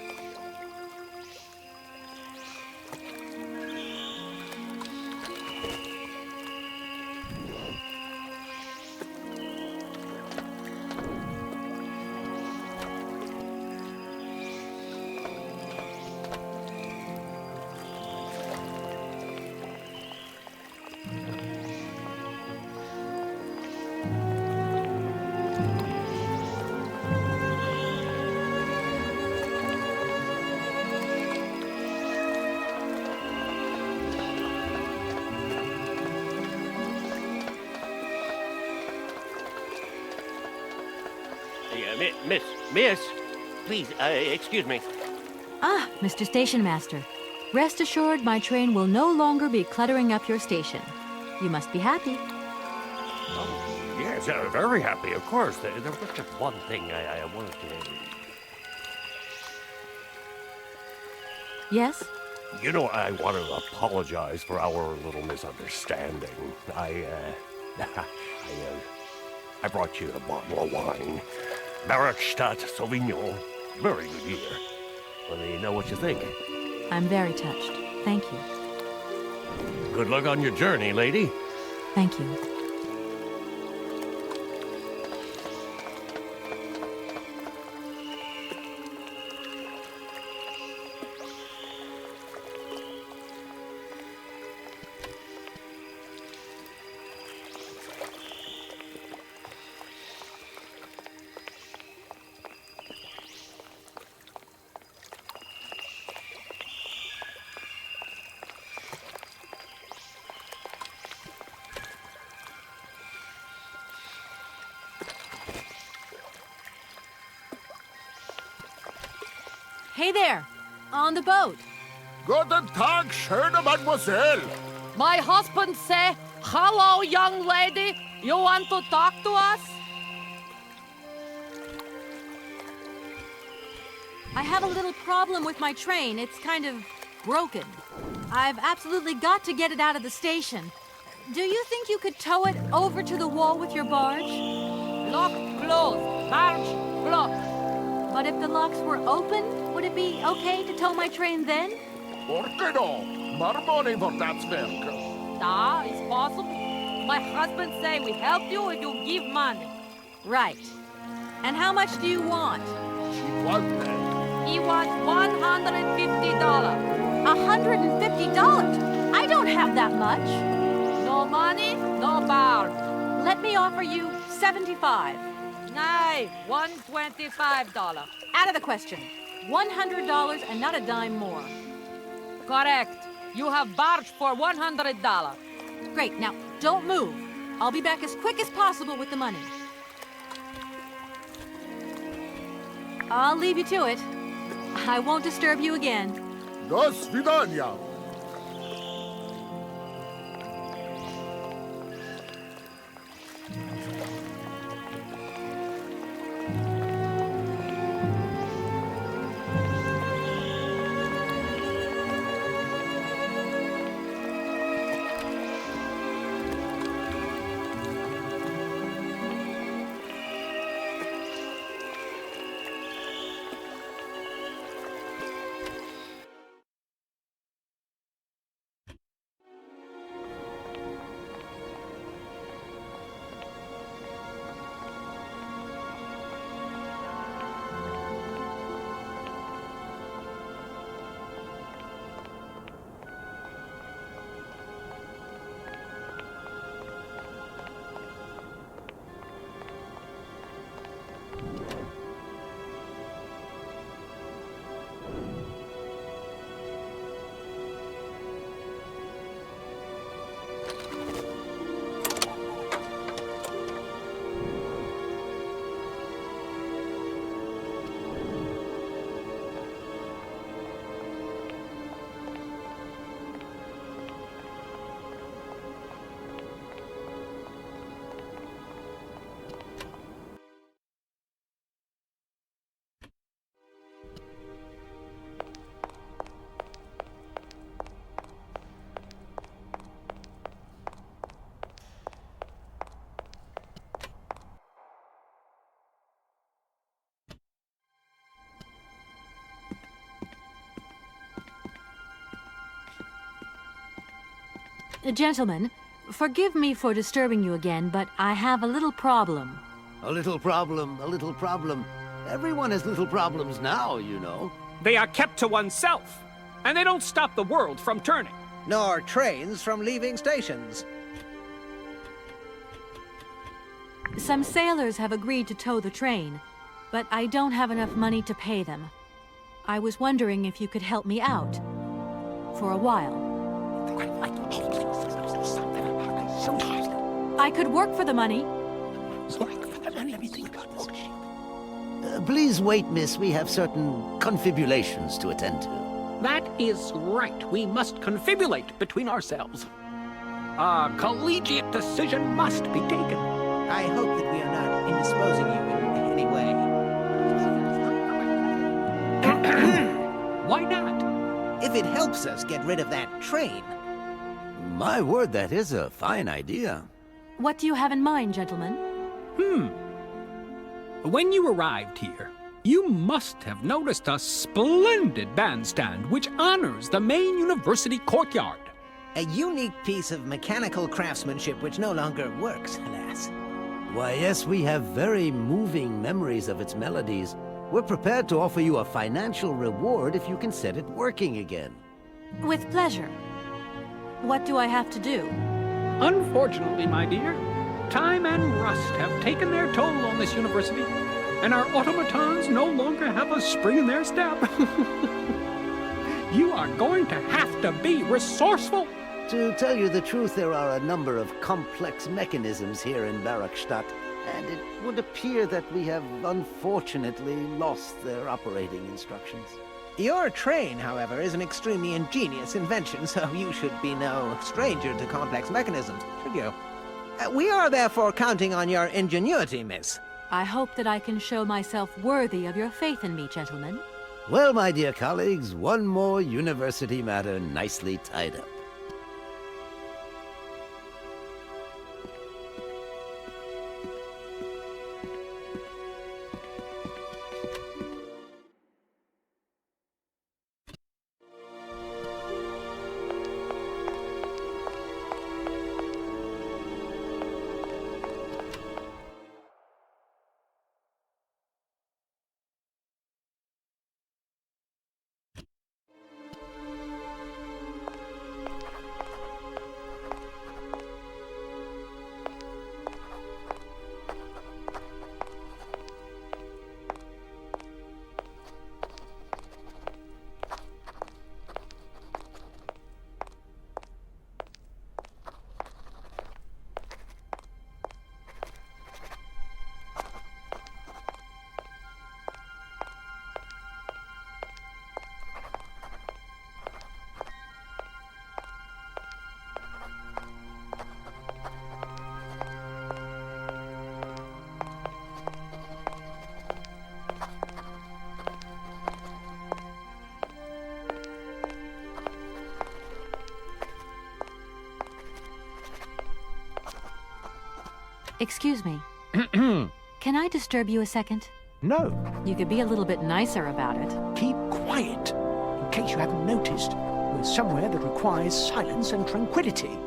Miss, please, excuse me. Ah, Mr. Station Master. Rest assured my train will no longer be cluttering up your station. You must be happy. Oh, yes, very happy, of course. There was just one thing I wanted to... Yes? You know, I want to apologize for our little misunderstanding. I brought you a bottle of wine. Markstadt Sauvignon. Very good year. Let me know what you think. I'm very touched. Thank you. Good luck on your journey, lady. Thank you. Hey there! On the boat! Guten Tag, schöne Mademoiselle. My husband say, hello, young lady. You want to talk to us? I have a little problem with my train. It's kind of broken. I've absolutely got to get it out of the station. Do you think you could tow it over to the wall with your barge? Lock closed. Barge blocked. But if the locks were open, would it be okay to tow my train then? Por qué no? More money for that werk. Ah, it's possible. My husband say we help you if you give money. Right. And how much do you want? She wants that. He wants $150. $150? I don't have that much. No money, no barge. Let me offer you 75. Nay, $125. Out of the question. $100 and not a dime more. Correct. You have barge for $100. Great. Now, don't move. I'll be back as quick as possible with the money. I'll leave you to it. I won't disturb you again. До свидания. Gentlemen, forgive me for disturbing you again, but I have a little problem. A little problem, a little problem. Everyone has little problems now, you know. They are kept to oneself, and they don't stop the world from turning. Nor trains from leaving stations. Some sailors have agreed to tow the train, but I don't have enough money to pay them. I was wondering if you could help me out. For a while. I could work for the money. Please wait, miss. We have certain confibulations to attend to. That is right. We must confibulate between ourselves. A collegiate decision must be taken. I hope that we are not indisposing you in any way. Why not? If it helps us get rid of that train. My word, that is a fine idea. What do you have in mind, gentlemen? When you arrived here, you must have noticed a splendid bandstand which honors the main university courtyard. A unique piece of mechanical craftsmanship which no longer works, alas. Why, yes, we have very moving memories of its melodies. We're prepared to offer you a financial reward if you can set it working again. With pleasure. What do I have to do? Unfortunately, my dear, time and rust have taken their toll on this university, and our automatons no longer have a spring in their step. You are going to have to be resourceful. To tell you the truth, there are a number of complex mechanisms here in Barakstadt, and it would appear that we have unfortunately lost their operating instructions. Your train, however, is an extremely ingenious invention, so you should be no stranger to complex mechanisms, should you? We are therefore counting on your ingenuity, miss. I hope that I can show myself worthy of your faith in me, gentlemen. Well, my dear colleagues, one more university matter nicely tied up. Excuse me. Can I disturb you a second? No, You could be a little bit nicer about it. keep quiet. In case you haven't noticed, we're somewhere that requires silence and tranquility.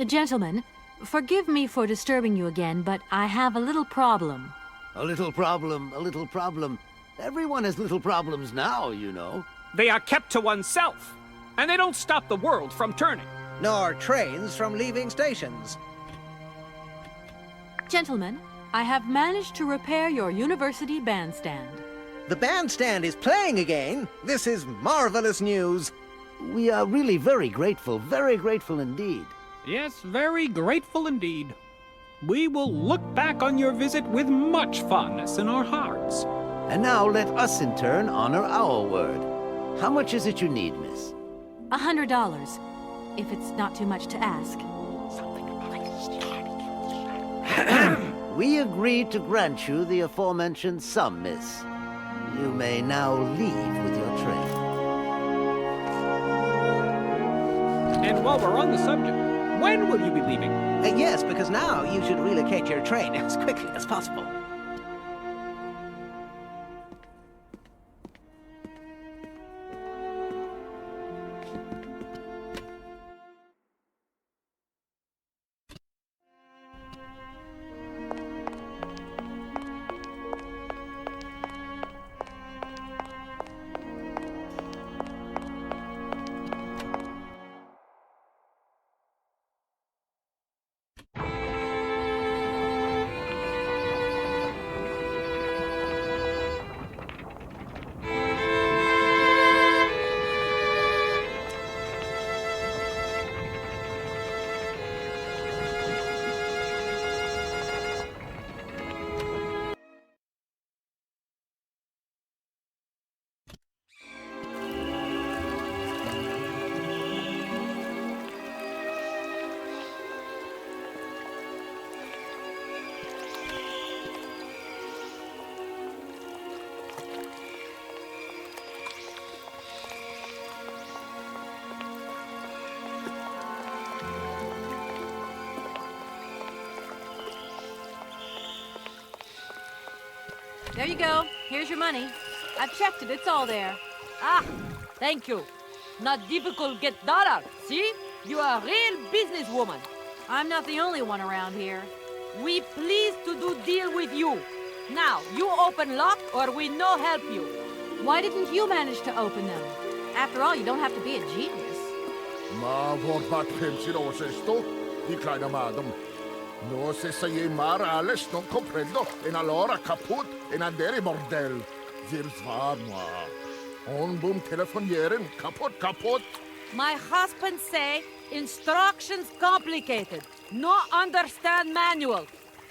Gentlemen, forgive me for disturbing you again, but I have a little problem. A little problem, a little problem. Everyone has little problems now, you know. They are kept to oneself, and they don't stop the world from turning. Nor trains from leaving stations. Gentlemen, I have managed to repair your university bandstand. The bandstand is playing again. This is marvelous news. We are really very grateful indeed. Yes, very grateful indeed. We will look back on your visit with much fondness in our hearts. And now let us in turn honor our word. How much is it you need, miss? $100, if it's not too much to ask. We agree to grant you the aforementioned sum, miss. You may now leave with your train. And while we're on the subject, when will you be leaving? Yes, because now you should relocate your train as quickly as possible. There you go. Here's your money. I've checked it. It's all there. Ah, thank you. Not difficult get dollar. See? You are a real businesswoman. I'm not the only one around here. We pleased to do deal with you. Now, you open lock or we no help you. Why didn't you manage to open them? After all, you don't have to be a genius. Ma vad pensieros esto? Di kleiner madam. No se sei mar alles non comprendo. En allora kaput en andere bordel. Wir war moi. On boom telefonieren kaput. My husband say instructions complicated. No understand manual.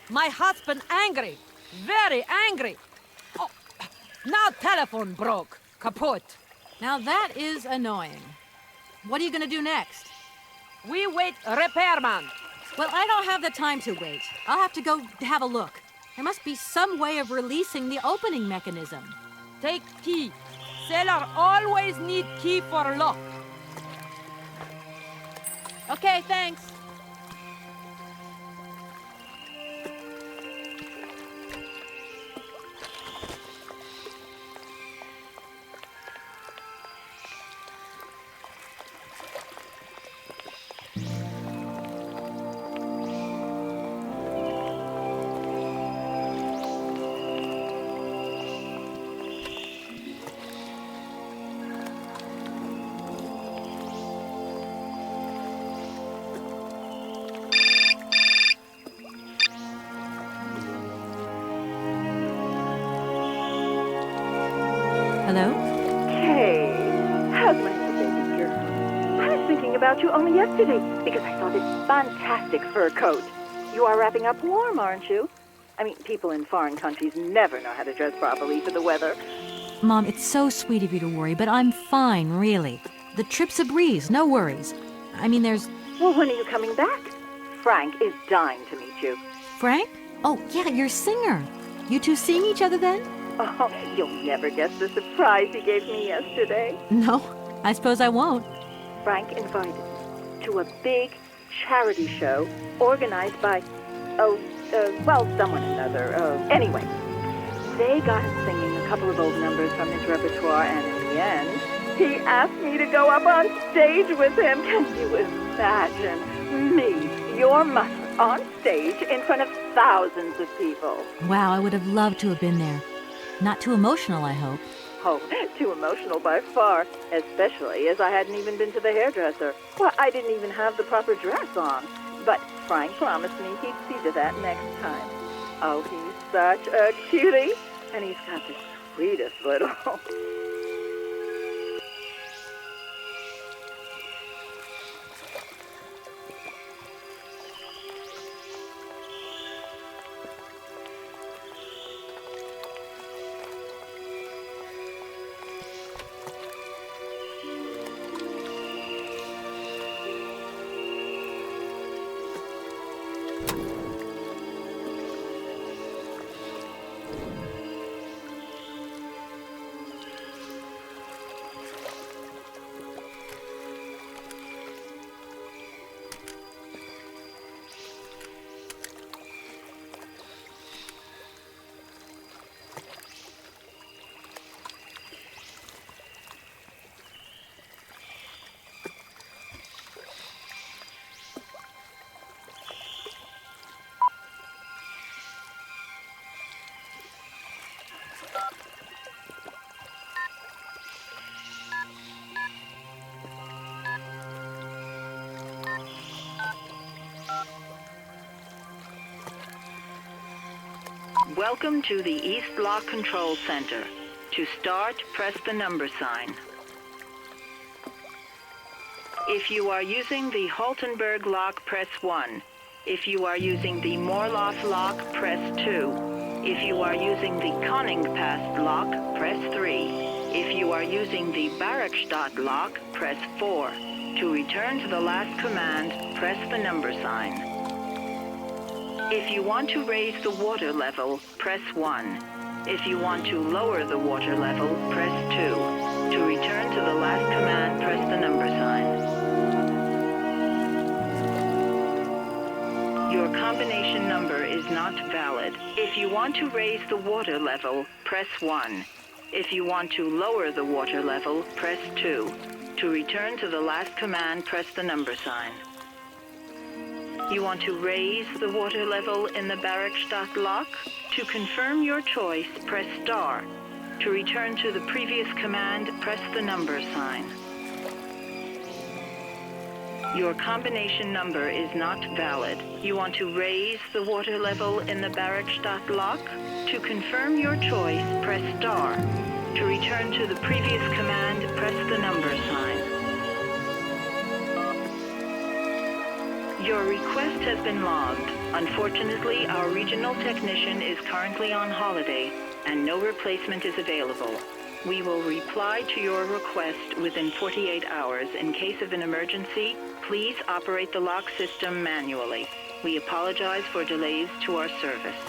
My husband angry. Very angry. Oh, now telephone broke. Kaput. Now that is annoying. What are you gonna do next? We wait repairman. Well, I don't have the time to wait. I'll have to go have a look. There must be some way of releasing the opening mechanism. Take key. Sailor always need key for lock. Okay, thanks. Hello? Hey, how's my little baby girl? I was thinking about you only yesterday because I saw this fantastic fur coat. You are wrapping up warm, aren't you? I mean, people in foreign countries never know how to dress properly for the weather. Mom, it's so sweet of you to worry, but I'm fine, really. The trip's a breeze, no worries. I mean, there's... Well, when are you coming back? Frank is dying to meet you. Frank? Oh, yeah, your singer. You two seeing each other then? Oh, you'll never guess the surprise he gave me yesterday. No, I suppose I won't. Frank invited me to a big charity show organized by, someone or another. Anyway, they got him singing a couple of old numbers from his repertoire, and in the end, He asked me to go up on stage with him. Can you imagine me, your mother, on stage in front of thousands of people? Wow, I would have loved to have been there. Not too emotional, I hope. Oh, too emotional by far, especially as I hadn't even been to the hairdresser. Well, I didn't even have the proper dress on. But Frank promised me he'd see to that next time. Oh, he's such a cutie, and he's got the sweetest little... Welcome to the East Lock Control Center. To start, press the number sign. If you are using the Haltenberg lock, press 1. If you are using the Morloff lock, press 2. If you are using the Koningpass lock, press 3. If you are using the Barakstadt lock, press 4. To return to the last command, press the number sign. If you want to raise the water level, press 1. If you want to lower the water level, press 2. To return to the last command, press the number sign. Your combination number is not valid. If you want to raise the water level, press 1. If you want to lower the water level, press 2. To return to the last command, press the number sign. You want to raise the water level in the Barakstadt lock? To confirm your choice, press star. To return to the previous command, press the number sign. Your combination number is not valid. You want to raise the water level in the Barakstadt lock? To confirm your choice, press star. To return to the previous command, press the number sign. Your request has been logged. Unfortunately, our regional technician is currently on holiday, and no replacement is available. We will reply to your request within 48 hours. In case of an emergency, please operate the lock system manually. We apologize for delays to our service.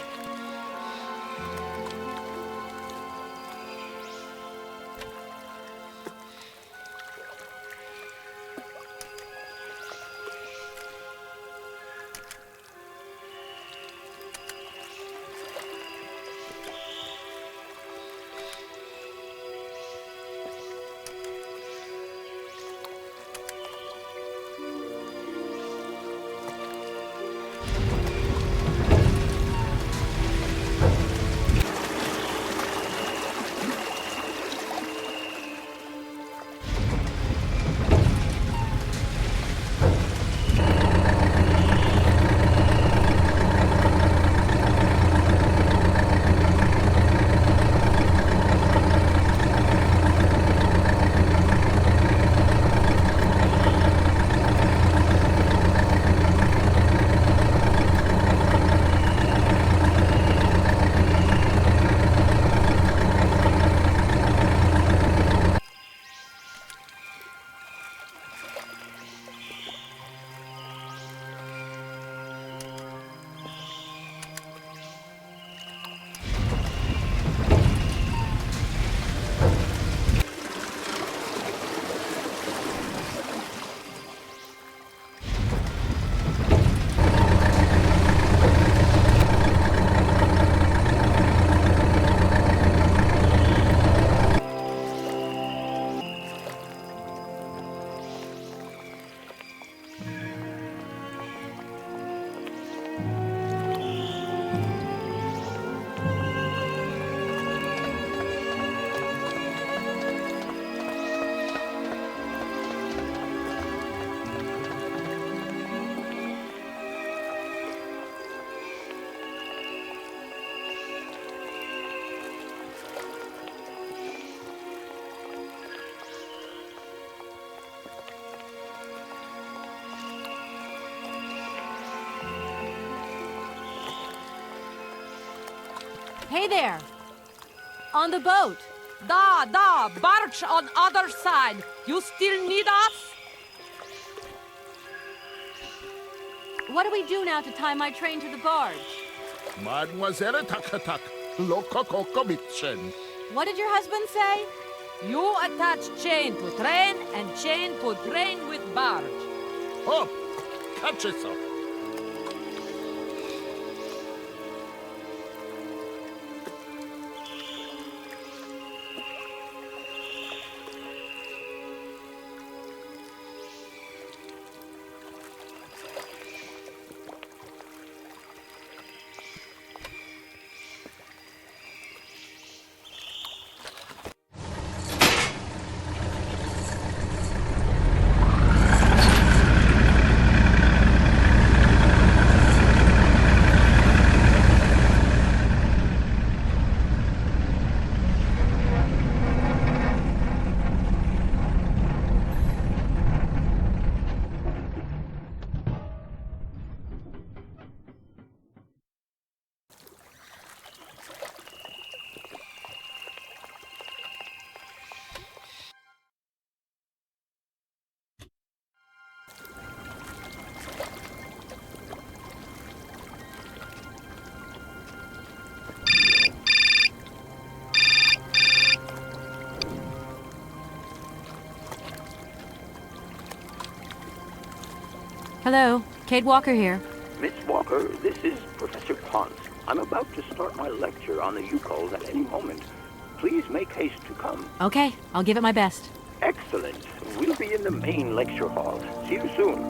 Hey there! On the boat! Da, barge on other side. You still need us? What do we do now to tie my train to the barge? Mademoiselle Tak, loco coco mitchen. What did your husband say? You attach chain to train and chain to train with barge. Hop, catch yourself. Hello, Kate Walker here. Miss Walker, this is Professor Ponce. I'm about to start my lecture on the Yukols at any moment. Please make haste to come. Okay, I'll give it my best. Excellent. We'll be in the main lecture hall. See you soon.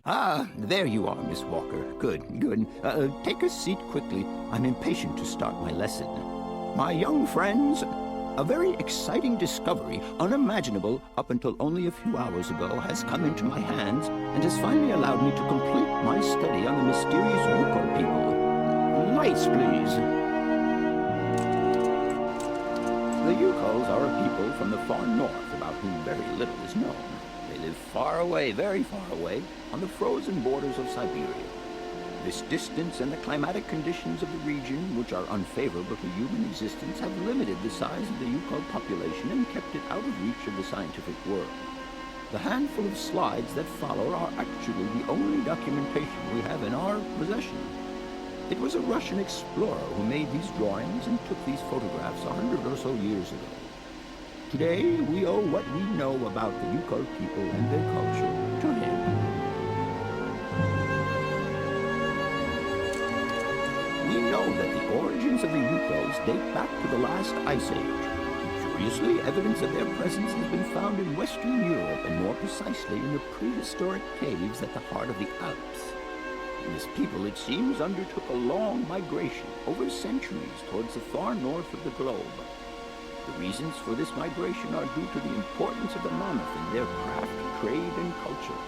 Ah, there you are, Miss Walker. Good. Take a seat quickly. I'm impatient to start my lesson. My young friends, a very exciting discovery, unimaginable up until only a few hours ago, has come into my hands and has finally allowed me to complete my study on the mysterious Yuko people. Lights, please. The Yukos are a people from the far north about whom very little is known. They live far away, very far away, on the frozen borders of Syberia. This distance and the climatic conditions of the region, which are unfavorable to human existence, have limited the size of the Yuko population and kept it out of reach of the scientific world. The handful of slides that follow are actually the only documentation we have in our possession. It was a Russian explorer who made these drawings and took these photographs 100 or so years ago. Today, we owe what we know about the Yuko people and their culture to him. We know that the origins of the Yukos date back to the last Ice Age. Curiously, evidence of their presence has been found in Western Europe, and more precisely in the prehistoric caves at the heart of the Alps. This people, it seems, undertook a long migration over centuries towards the far north of the globe. The reasons for this migration are due to the importance of the mammoth in their craft, trade, and culture.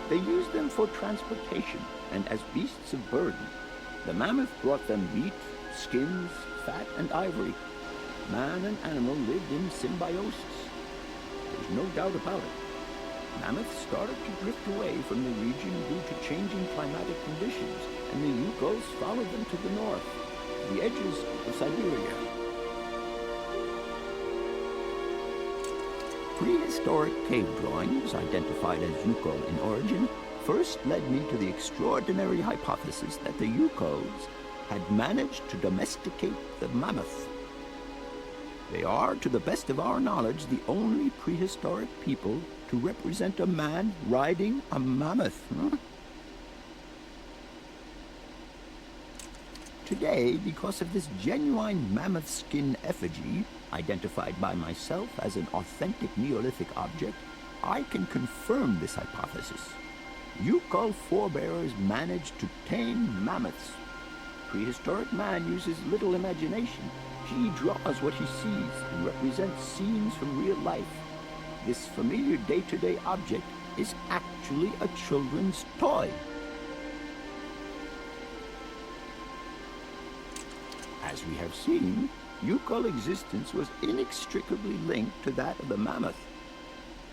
They used them for transportation and as beasts of burden. The mammoth brought them meat, skins, fat, and ivory. Man and animal lived in symbiosis. There's no doubt about it. Mammoths started to drift away from the region due to changing climatic conditions, and the Yukos followed them to the north, to the edges of Syberia. Prehistoric cave drawings, identified as Yuko in origin, first led me to the extraordinary hypothesis that the Yukos had managed to domesticate the mammoth. They are, to the best of our knowledge, the only prehistoric people to represent a man riding a mammoth. Today, because of this genuine mammoth skin effigy, identified by myself as an authentic Neolithic object, I can confirm this hypothesis. Yukol forebearers managed to tame mammoths. Prehistoric man uses little imagination. He draws what he sees and represents scenes from real life. This familiar day-to-day object is actually a children's toy. As we have seen, Yukol existence was inextricably linked to that of the mammoth.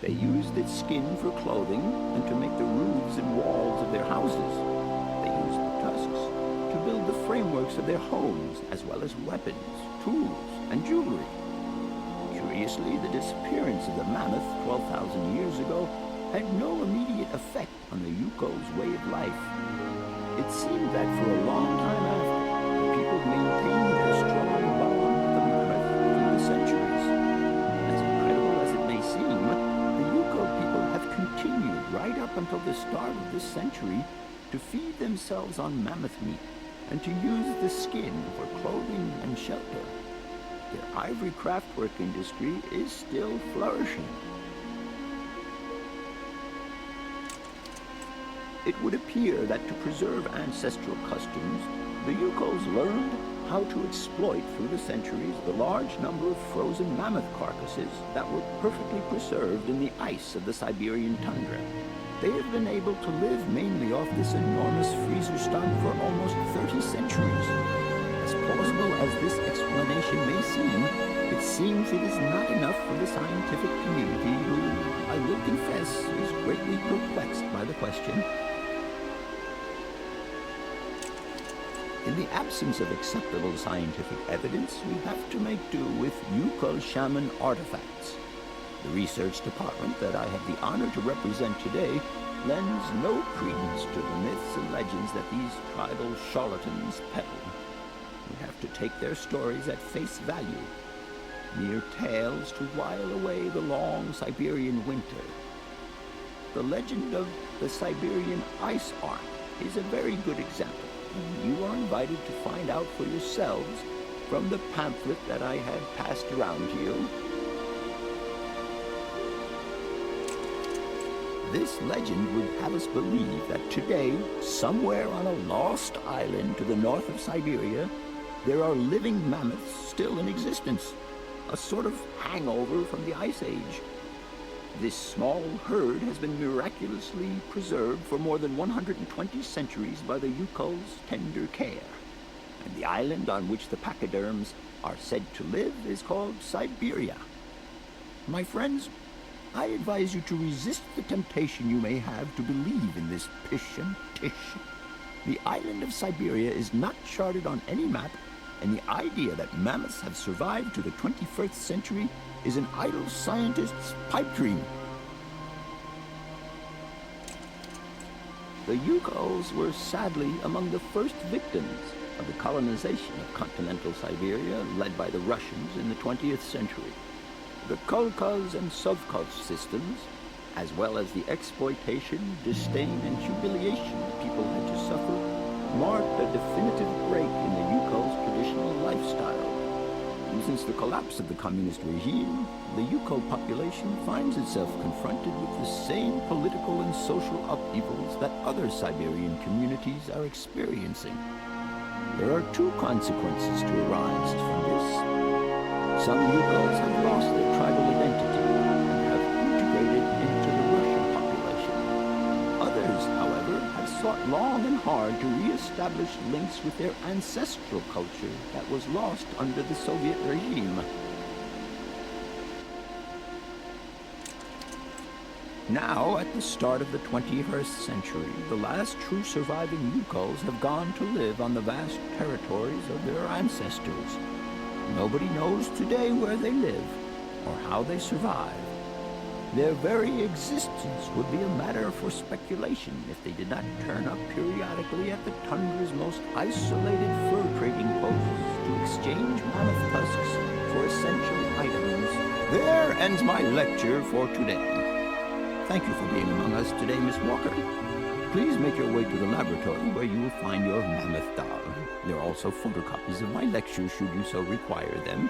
They used its skin for clothing and to make the roofs and walls of their houses. They used the tusks to build the frameworks of their homes, as well as weapons, tools, and jewelry. Curiously, the disappearance of the mammoth 12,000 years ago had no immediate effect on the Yukol's way of life. It seemed that for a long time after, the people maintained their strong bond with the mammoth through the centuries. As incredible as it may seem, the Yukol people have continued right up until the start of this century to feed themselves on mammoth meat and to use the skin for clothing and shelter. Their ivory craftwork industry is still flourishing. It would appear that to preserve ancestral customs, the Yukols learned how to exploit through the centuries the large number of frozen mammoth carcasses that were perfectly preserved in the ice of the Siberian tundra. They have been able to live mainly off this enormous freezer stock for almost 30 centuries. As plausible as this explanation may seem, it seems it is not enough for the scientific community who, I will confess, is greatly perplexed by the question. In the absence of acceptable scientific evidence, we have to make do with Yukol shaman artifacts. The research department that I have the honor to represent today lends no credence to the myths and legends that these tribal charlatans peddle. We have to take their stories at face value, mere tales to while away the long Siberian winter. The legend of the Siberian ice ark is a very good example. You are invited to find out for yourselves from the pamphlet that I had passed around to you. This legend would have us believe that today, somewhere on a lost island to the north of Siberia, there are living mammoths still in existence, a sort of hangover from the Ice Age. This small herd has been miraculously preserved for more than 120 centuries by the Yukol's tender care. And the island on which the pachyderms are said to live is called Syberia. My friends, I advise you to resist the temptation you may have to believe in this pish and tish. The island of Syberia is not charted on any map, and the idea that mammoths have survived to the 21st century is an idle scientist's pipe dream. The Yukols were sadly among the first victims of the colonization of continental Siberia led by the Russians in the 20th century. The Kolkhoz and Sovkhoz systems, as well as the exploitation, disdain, and humiliation the people had to suffer, marked a definitive break in the Yukol's traditional lifestyle. And since the collapse of the communist regime, the Yukol population finds itself confronted with the same political and social upheavals that other Siberian communities are experiencing. There are two consequences to arise from this. Some Yukols have lost their tribal identity and have integrated into the Russian population. Others, however, have sought long and hard to re-establish links with their ancestral culture that was lost under the Soviet regime. Now, at the start of the 21st century, the last true surviving Yukols have gone to live on the vast territories of their ancestors. Nobody knows today where they live or how they survive. Their very existence would be a matter for speculation if they did not turn up periodically at the tundra's most isolated fur trading posts to exchange mammoth tusks for essential items. There ends my lecture for today. Thank you for being among us today, Miss Walker. Please make your way to the laboratory where you will find your mammoth doll. There are also photocopies of my lectures should you so require them.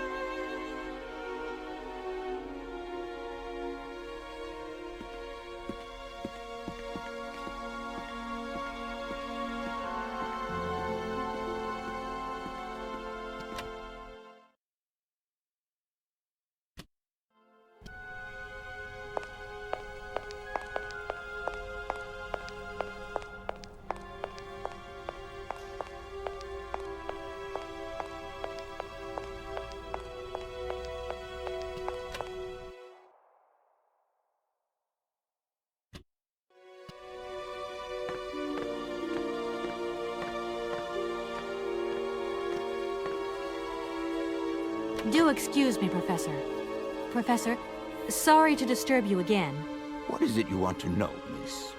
Do excuse me, Professor. Professor, sorry to disturb you again. What is it you want to know, miss?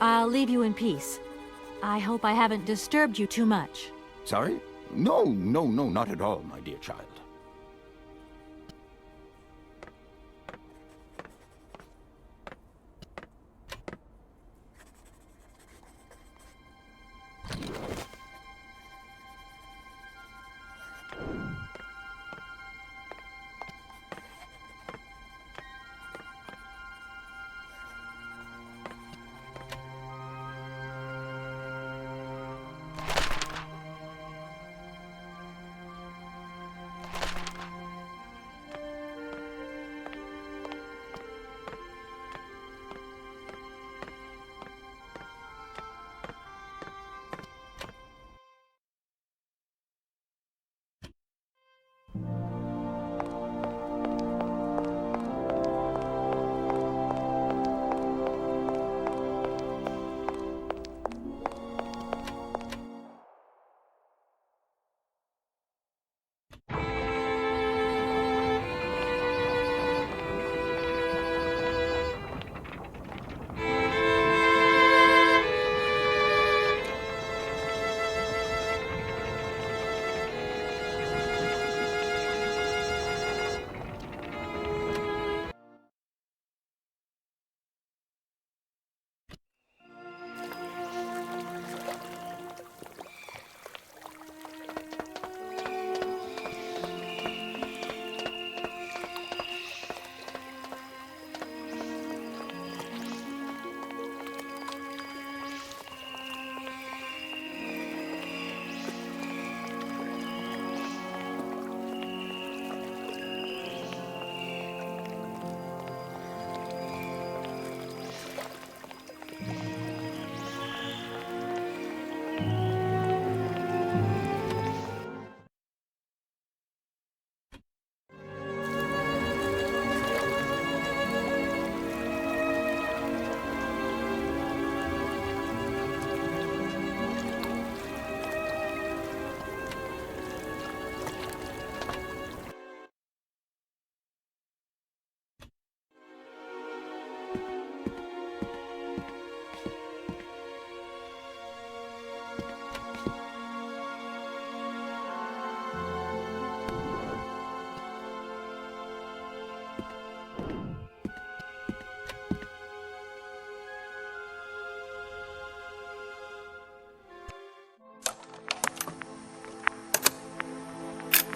I'll leave you in peace. I hope I haven't disturbed you too much. Sorry? No, not at all, my dear child.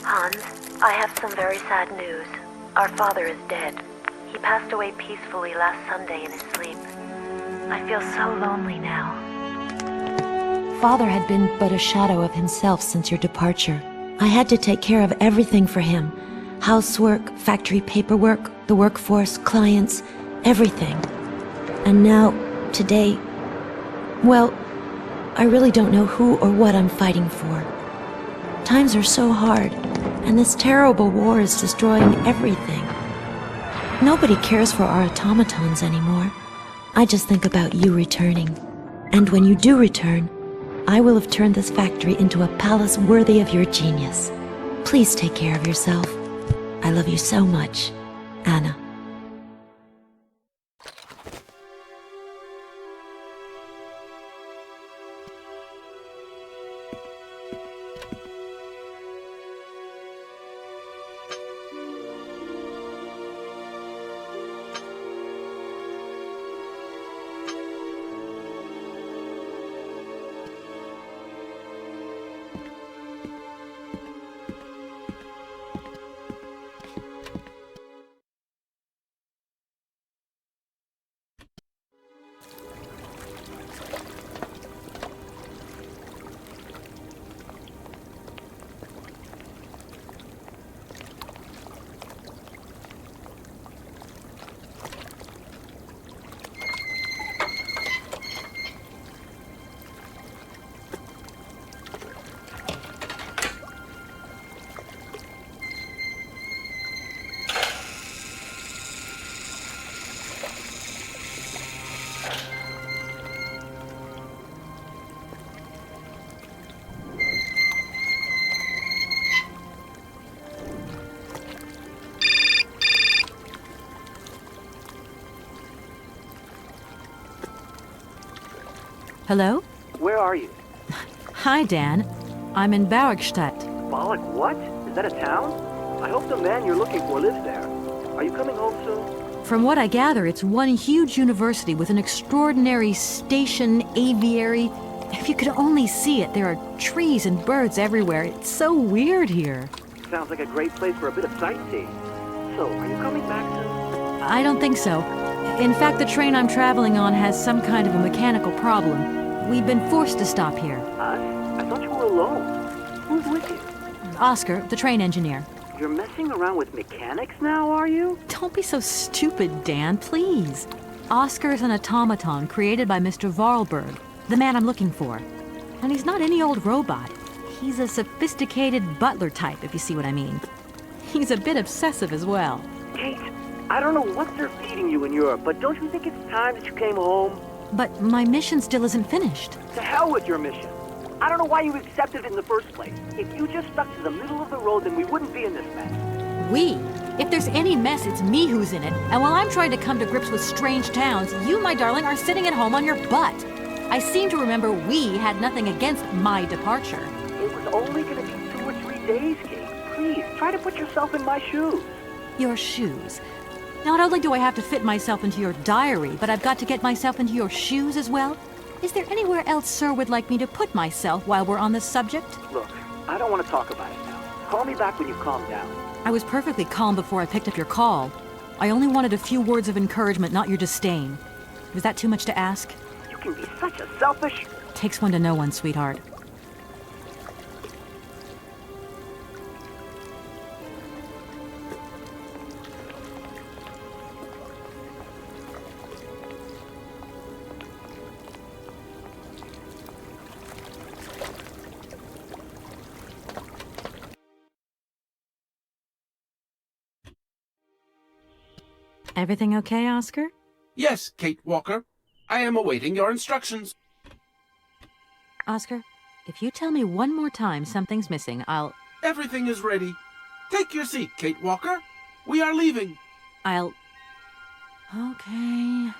Hans, I have some very sad news. Our father is dead. He passed away peacefully last Sunday in his sleep. I feel so lonely now. Father had been but a shadow of himself since your departure. I had to take care of everything for him. Housework, factory paperwork, the workforce, clients, everything. And now, today, well, I really don't know who or what I'm fighting for. Times are so hard, and this terrible war is destroying everything. Nobody cares for our automatons anymore. I just think about you returning. And when you do return, I will have turned this factory into a palace worthy of your genius. Please take care of yourself. I love you so much, Anna. Hello? Where are you? Hi, Dan. I'm in Bergstadt. Bollock, what? Is that a town? I hope the man you're looking for lives there. Are you coming home soon? From what I gather, it's one huge university with an extraordinary station, aviary. If you could only see it, there are trees and birds everywhere. It's so weird here. Sounds like a great place for a bit of sightseeing. So, are you coming back soon? I don't think so. In fact, the train I'm traveling on has some kind of a mechanical problem. We've been forced to stop here. Us? I thought you were alone. Who's with you? Oscar, the train engineer. You're messing around with mechanics now, are you? Don't be so stupid, Dan, please. Oscar is an automaton created by Mr. Vorarlberg, the man I'm looking for. And he's not any old robot. He's a sophisticated butler type, if you see what I mean. He's a bit obsessive as well. Kate, I don't know what they're feeding you in Europe, but don't you think it's time that you came home? But my mission still isn't finished. To hell with your mission. I don't know why you accepted it in the first place. If you just stuck to the middle of the road, then we wouldn't be in this mess. We? If there's any mess, it's me who's in it. And while I'm trying to come to grips with strange towns, you, my darling, are sitting at home on your butt. I seem to remember we had nothing against my departure. It was only going to be 2 or 3 days, Kate. Please, try to put yourself in my shoes. Your shoes? Not only do I have to fit myself into your diary, but I've got to get myself into your shoes as well? Is there anywhere else Sir would like me to put myself while we're on this subject? Look, I don't want to talk about it now. Call me back when you calm down. I was perfectly calm before I picked up your call. I only wanted a few words of encouragement, not your disdain. Was that too much to ask? You can be such a selfish... Takes one to know one, sweetheart. Everything okay, Oscar? Yes, Kate Walker. I am awaiting your instructions. Oscar, if you tell me one more time something's missing, I'll... Everything is ready. Take your seat, Kate Walker. We are leaving. I'll... Okay...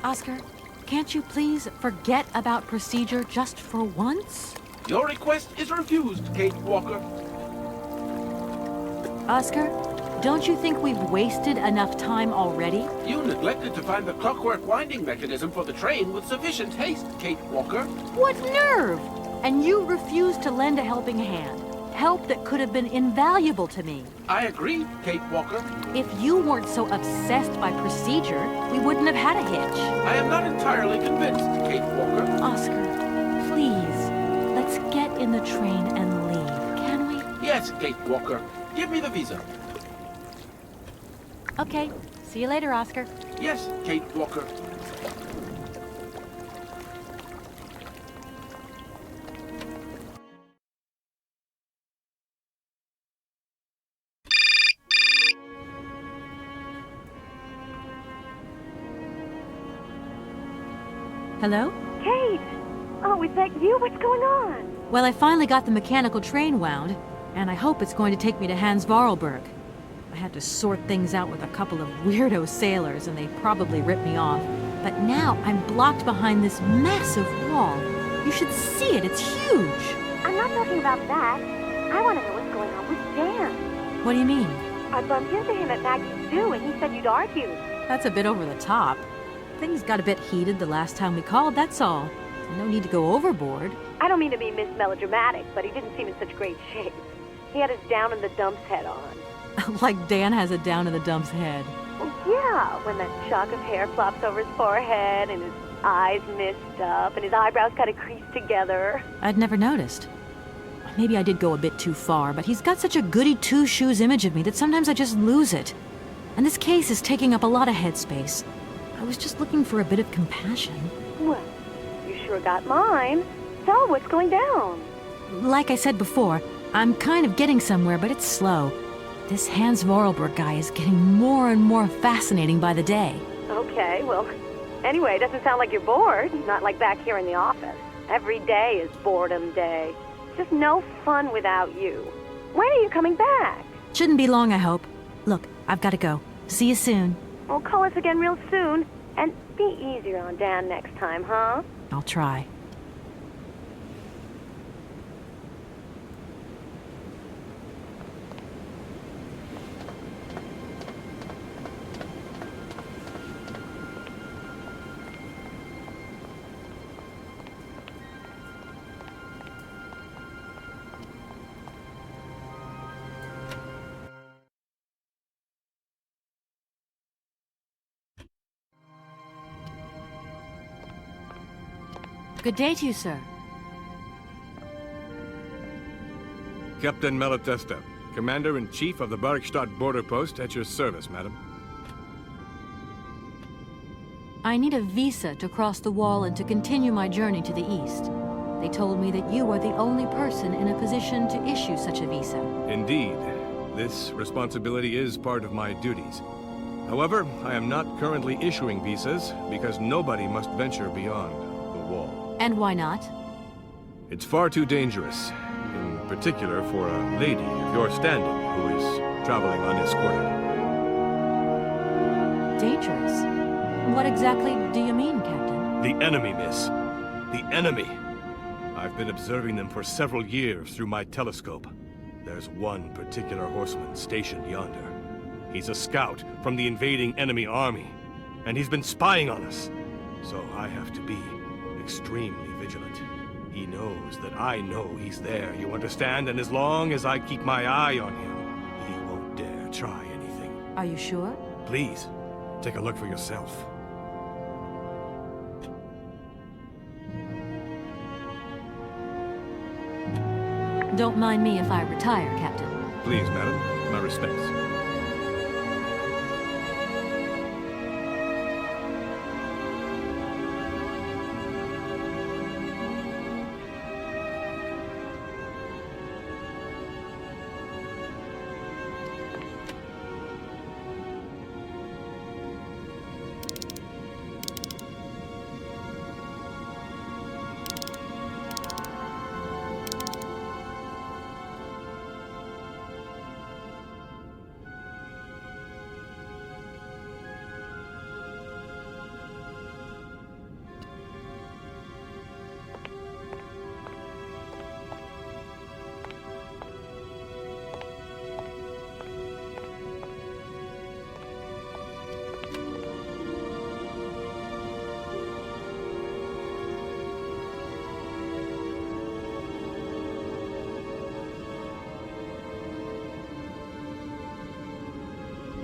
Oscar, can't you please forget about procedure just for once? Your request is refused, Kate Walker. Oscar, don't you think we've wasted enough time already? You neglected to find the clockwork winding mechanism for the train with sufficient haste, Kate Walker. What nerve! And you refused to lend a helping hand. Help that could have been invaluable to me. I agree, Kate Walker. If you weren't so obsessed by procedure, we wouldn't have had a hitch. I am not entirely convinced, Kate Walker. Oscar, please, let's get in the train and leave, can we? Yes, Kate Walker. Give me the visa. Okay, see you later, Oscar. Yes, Kate Walker. Hello? Kate! Oh, is that you? What's going on? Well, I finally got the mechanical train wound, and I hope it's going to take me to Hans Vorarlberg. I had to sort things out with a couple of weirdo sailors, and they probably ripped me off. But now I'm blocked behind this massive wall. You should see it, it's huge! I'm not talking about that. I want to know what's going on with Dan. What do you mean? I bumped into him at Maggie's zoo, and he said you'd argued. That's a bit over the top. Things got a bit heated the last time we called, that's all. No need to go overboard. I don't mean to be Miss Melodramatic, but he didn't seem in such great shape. He had his down-in-the-dumps head on. Like Dan has a down-in-the-dumps head. Well, yeah, when that shock of hair flops over his forehead and his eyes messed up and his eyebrows kind of creased together. I'd never noticed. Maybe I did go a bit too far, but he's got such a goody two-shoes image of me that sometimes I just lose it. And this case is taking up a lot of headspace. I was just looking for a bit of compassion. Well, you sure got mine. So, what's going down? Like I said before, I'm kind of getting somewhere, but it's slow. This Hans Vorarlberg guy is getting more and more fascinating by the day. Okay, well, anyway, it doesn't sound like you're bored. Not like back here in the office. Every day is boredom day. Just no fun without you. When are you coming back? Shouldn't be long, I hope. Look, I've got to go. See you soon. Well, call us again real soon. And be easier on Dan next time, huh? I'll try. Good day to you, sir. Captain Malatesta, Commander-in-Chief of the Bergstadt border post at your service, madam. I need a visa to cross the wall and to continue my journey to the east. They told me that you are the only person in a position to issue such a visa. Indeed. This responsibility is part of my duties. However, I am not currently issuing visas because nobody must venture beyond the wall. And why not? It's far too dangerous, in particular for a lady of your standing who is traveling unescorted. Dangerous? What exactly do you mean, Captain? The enemy, miss. The enemy. I've been observing them for several years through my telescope. There's one particular horseman stationed yonder. He's a scout from the invading enemy army, and he's been spying on us. So I have to be extremely vigilant. He knows that I know he's there, you understand? And as long as I keep my eye on him, he won't dare try anything. Are you sure? Please, take a look for yourself. Don't mind me if I retire, Captain. Please, madam. My respects.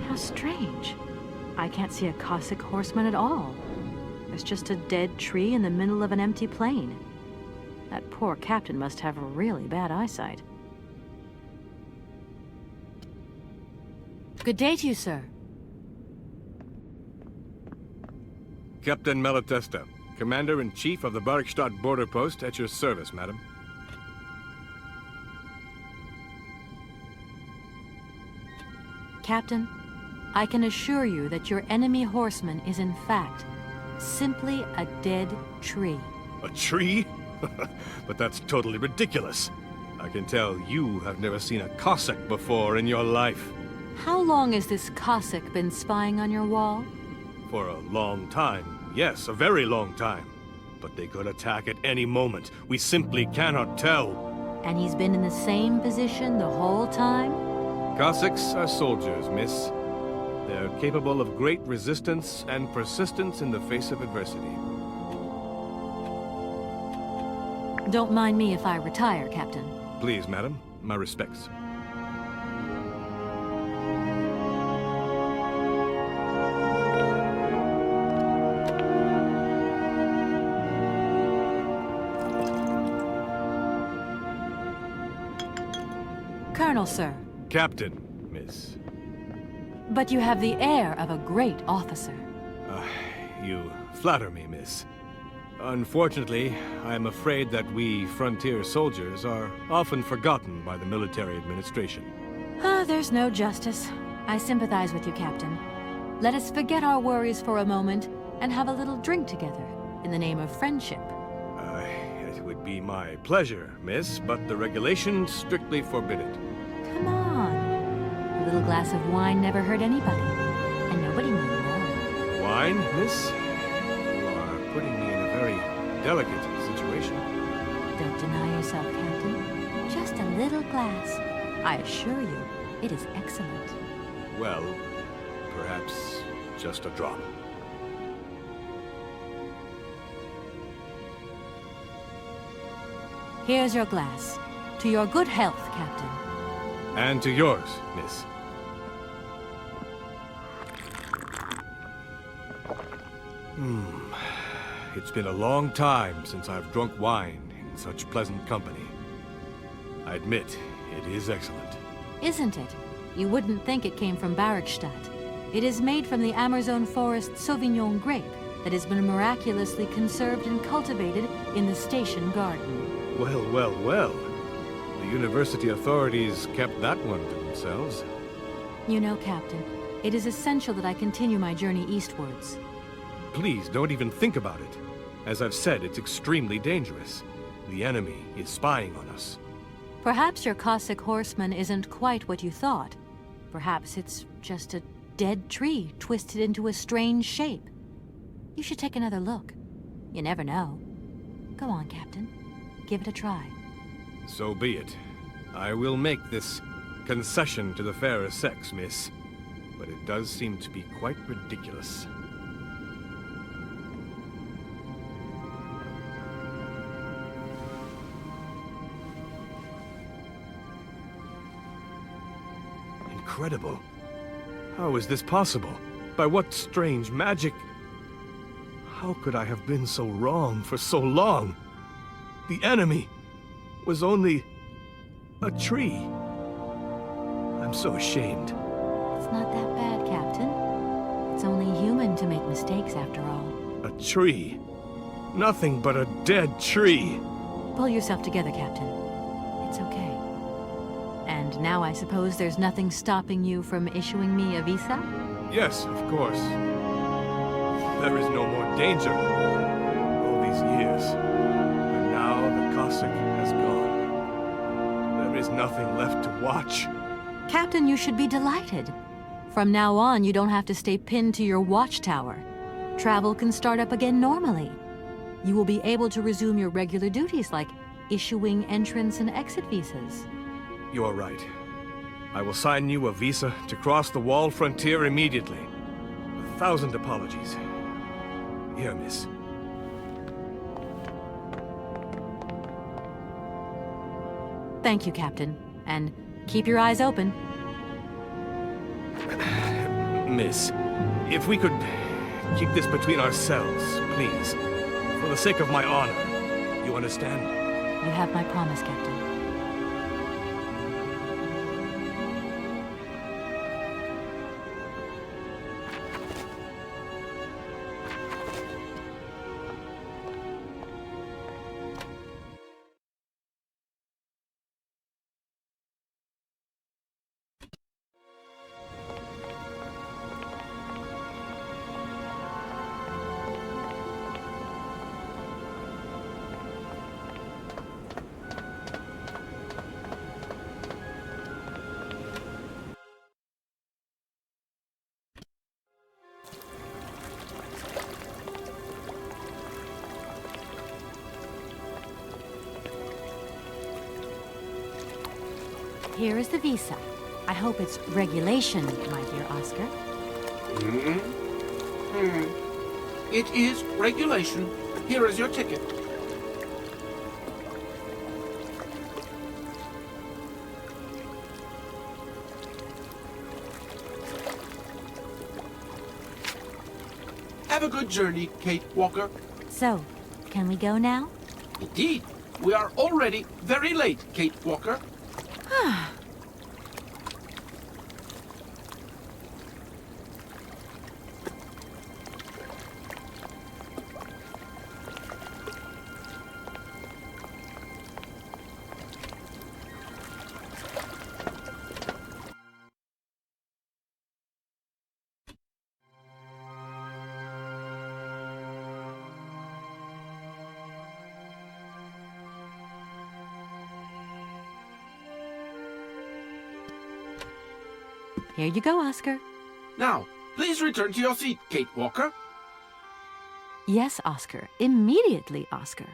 How strange. I can't see a Cossack horseman at all. There's just a dead tree in the middle of an empty plain. That poor captain must have really bad eyesight. Good day to you, sir. Captain Malatesta, Commander-in-Chief of the Bergstadt border post at your service, madam. Captain, I can assure you that your enemy horseman is in fact simply a dead tree. A tree? But that's totally ridiculous. I can tell you have never seen a Cossack before in your life. How long has this Cossack been spying on your wall? For a long time. Yes, a very long time. But they could attack at any moment. We simply cannot tell. And he's been in the same position the whole time? Cossacks are soldiers, miss. They're capable of great resistance and persistence in the face of adversity. Don't mind me if I retire, Captain. Please, madam. My respects. Colonel, sir. Captain, miss. But you have the air of a great officer. You flatter me, miss. Unfortunately, I am afraid that we frontier soldiers are often forgotten by the military administration. There's no justice. I sympathize with you, Captain. Let us forget our worries for a moment and have a little drink together in the name of friendship. It would be my pleasure, miss, but the regulations strictly forbid it. Come on. A little glass of wine never hurt anybody, and nobody will know. Wine, miss? You are putting me in a very delicate situation. Don't deny yourself, Captain. Just a little glass. I assure you, it is excellent. Well, perhaps just a drop. Here's your glass. To your good health, Captain. And to yours, miss. It's been a long time since I've drunk wine in such pleasant company. I admit, it is excellent. Isn't it? You wouldn't think it came from Barrackstadt. It is made from the Amazon forest Sauvignon grape that has been miraculously conserved and cultivated in the station garden. Well, well, well. The university authorities kept that one to themselves. You know, Captain, it is essential that I continue my journey eastwards. Please, don't even think about it. As I've said, it's extremely dangerous. The enemy is spying on us. Perhaps your Cossack horseman isn't quite what you thought. Perhaps it's just a dead tree twisted into a strange shape. You should take another look. You never know. Go on, Captain. Give it a try. So be it. I will make this concession to the fairer sex, miss. But it does seem to be quite ridiculous. Incredible. How is this possible? By what strange magic? How could I have been so wrong for so long? The enemy was only a tree. I'm so ashamed. It's not that bad, Captain. It's only human to make mistakes after all. A tree. Nothing but a dead tree. Pull yourself together, Captain. It's okay. And now I suppose there's nothing stopping you from issuing me a visa? Yes, of course. There is no more danger. All these years. And now the Cossack has gone. There is nothing left to watch. Captain, you should be delighted. From now on, you don't have to stay pinned to your watchtower. Travel can start up again normally. You will be able to resume your regular duties like issuing entrance and exit visas. You are right. I will sign you a visa to cross the wall frontier immediately. 1,000 apologies. Here, miss. Thank you, Captain. And keep your eyes open. Miss, if we could keep this between ourselves, please. For the sake of my honor. You understand? You have my promise, Captain. Here is the visa. I hope it's regulation, my dear Oscar. It is regulation. Here is your ticket. Have a good journey, Kate Walker. So, can we go now? Indeed. We are already very late, Kate Walker. Here you go, Oscar. Now, please return to your seat, Kate Walker. Yes, Oscar. Immediately, Oscar.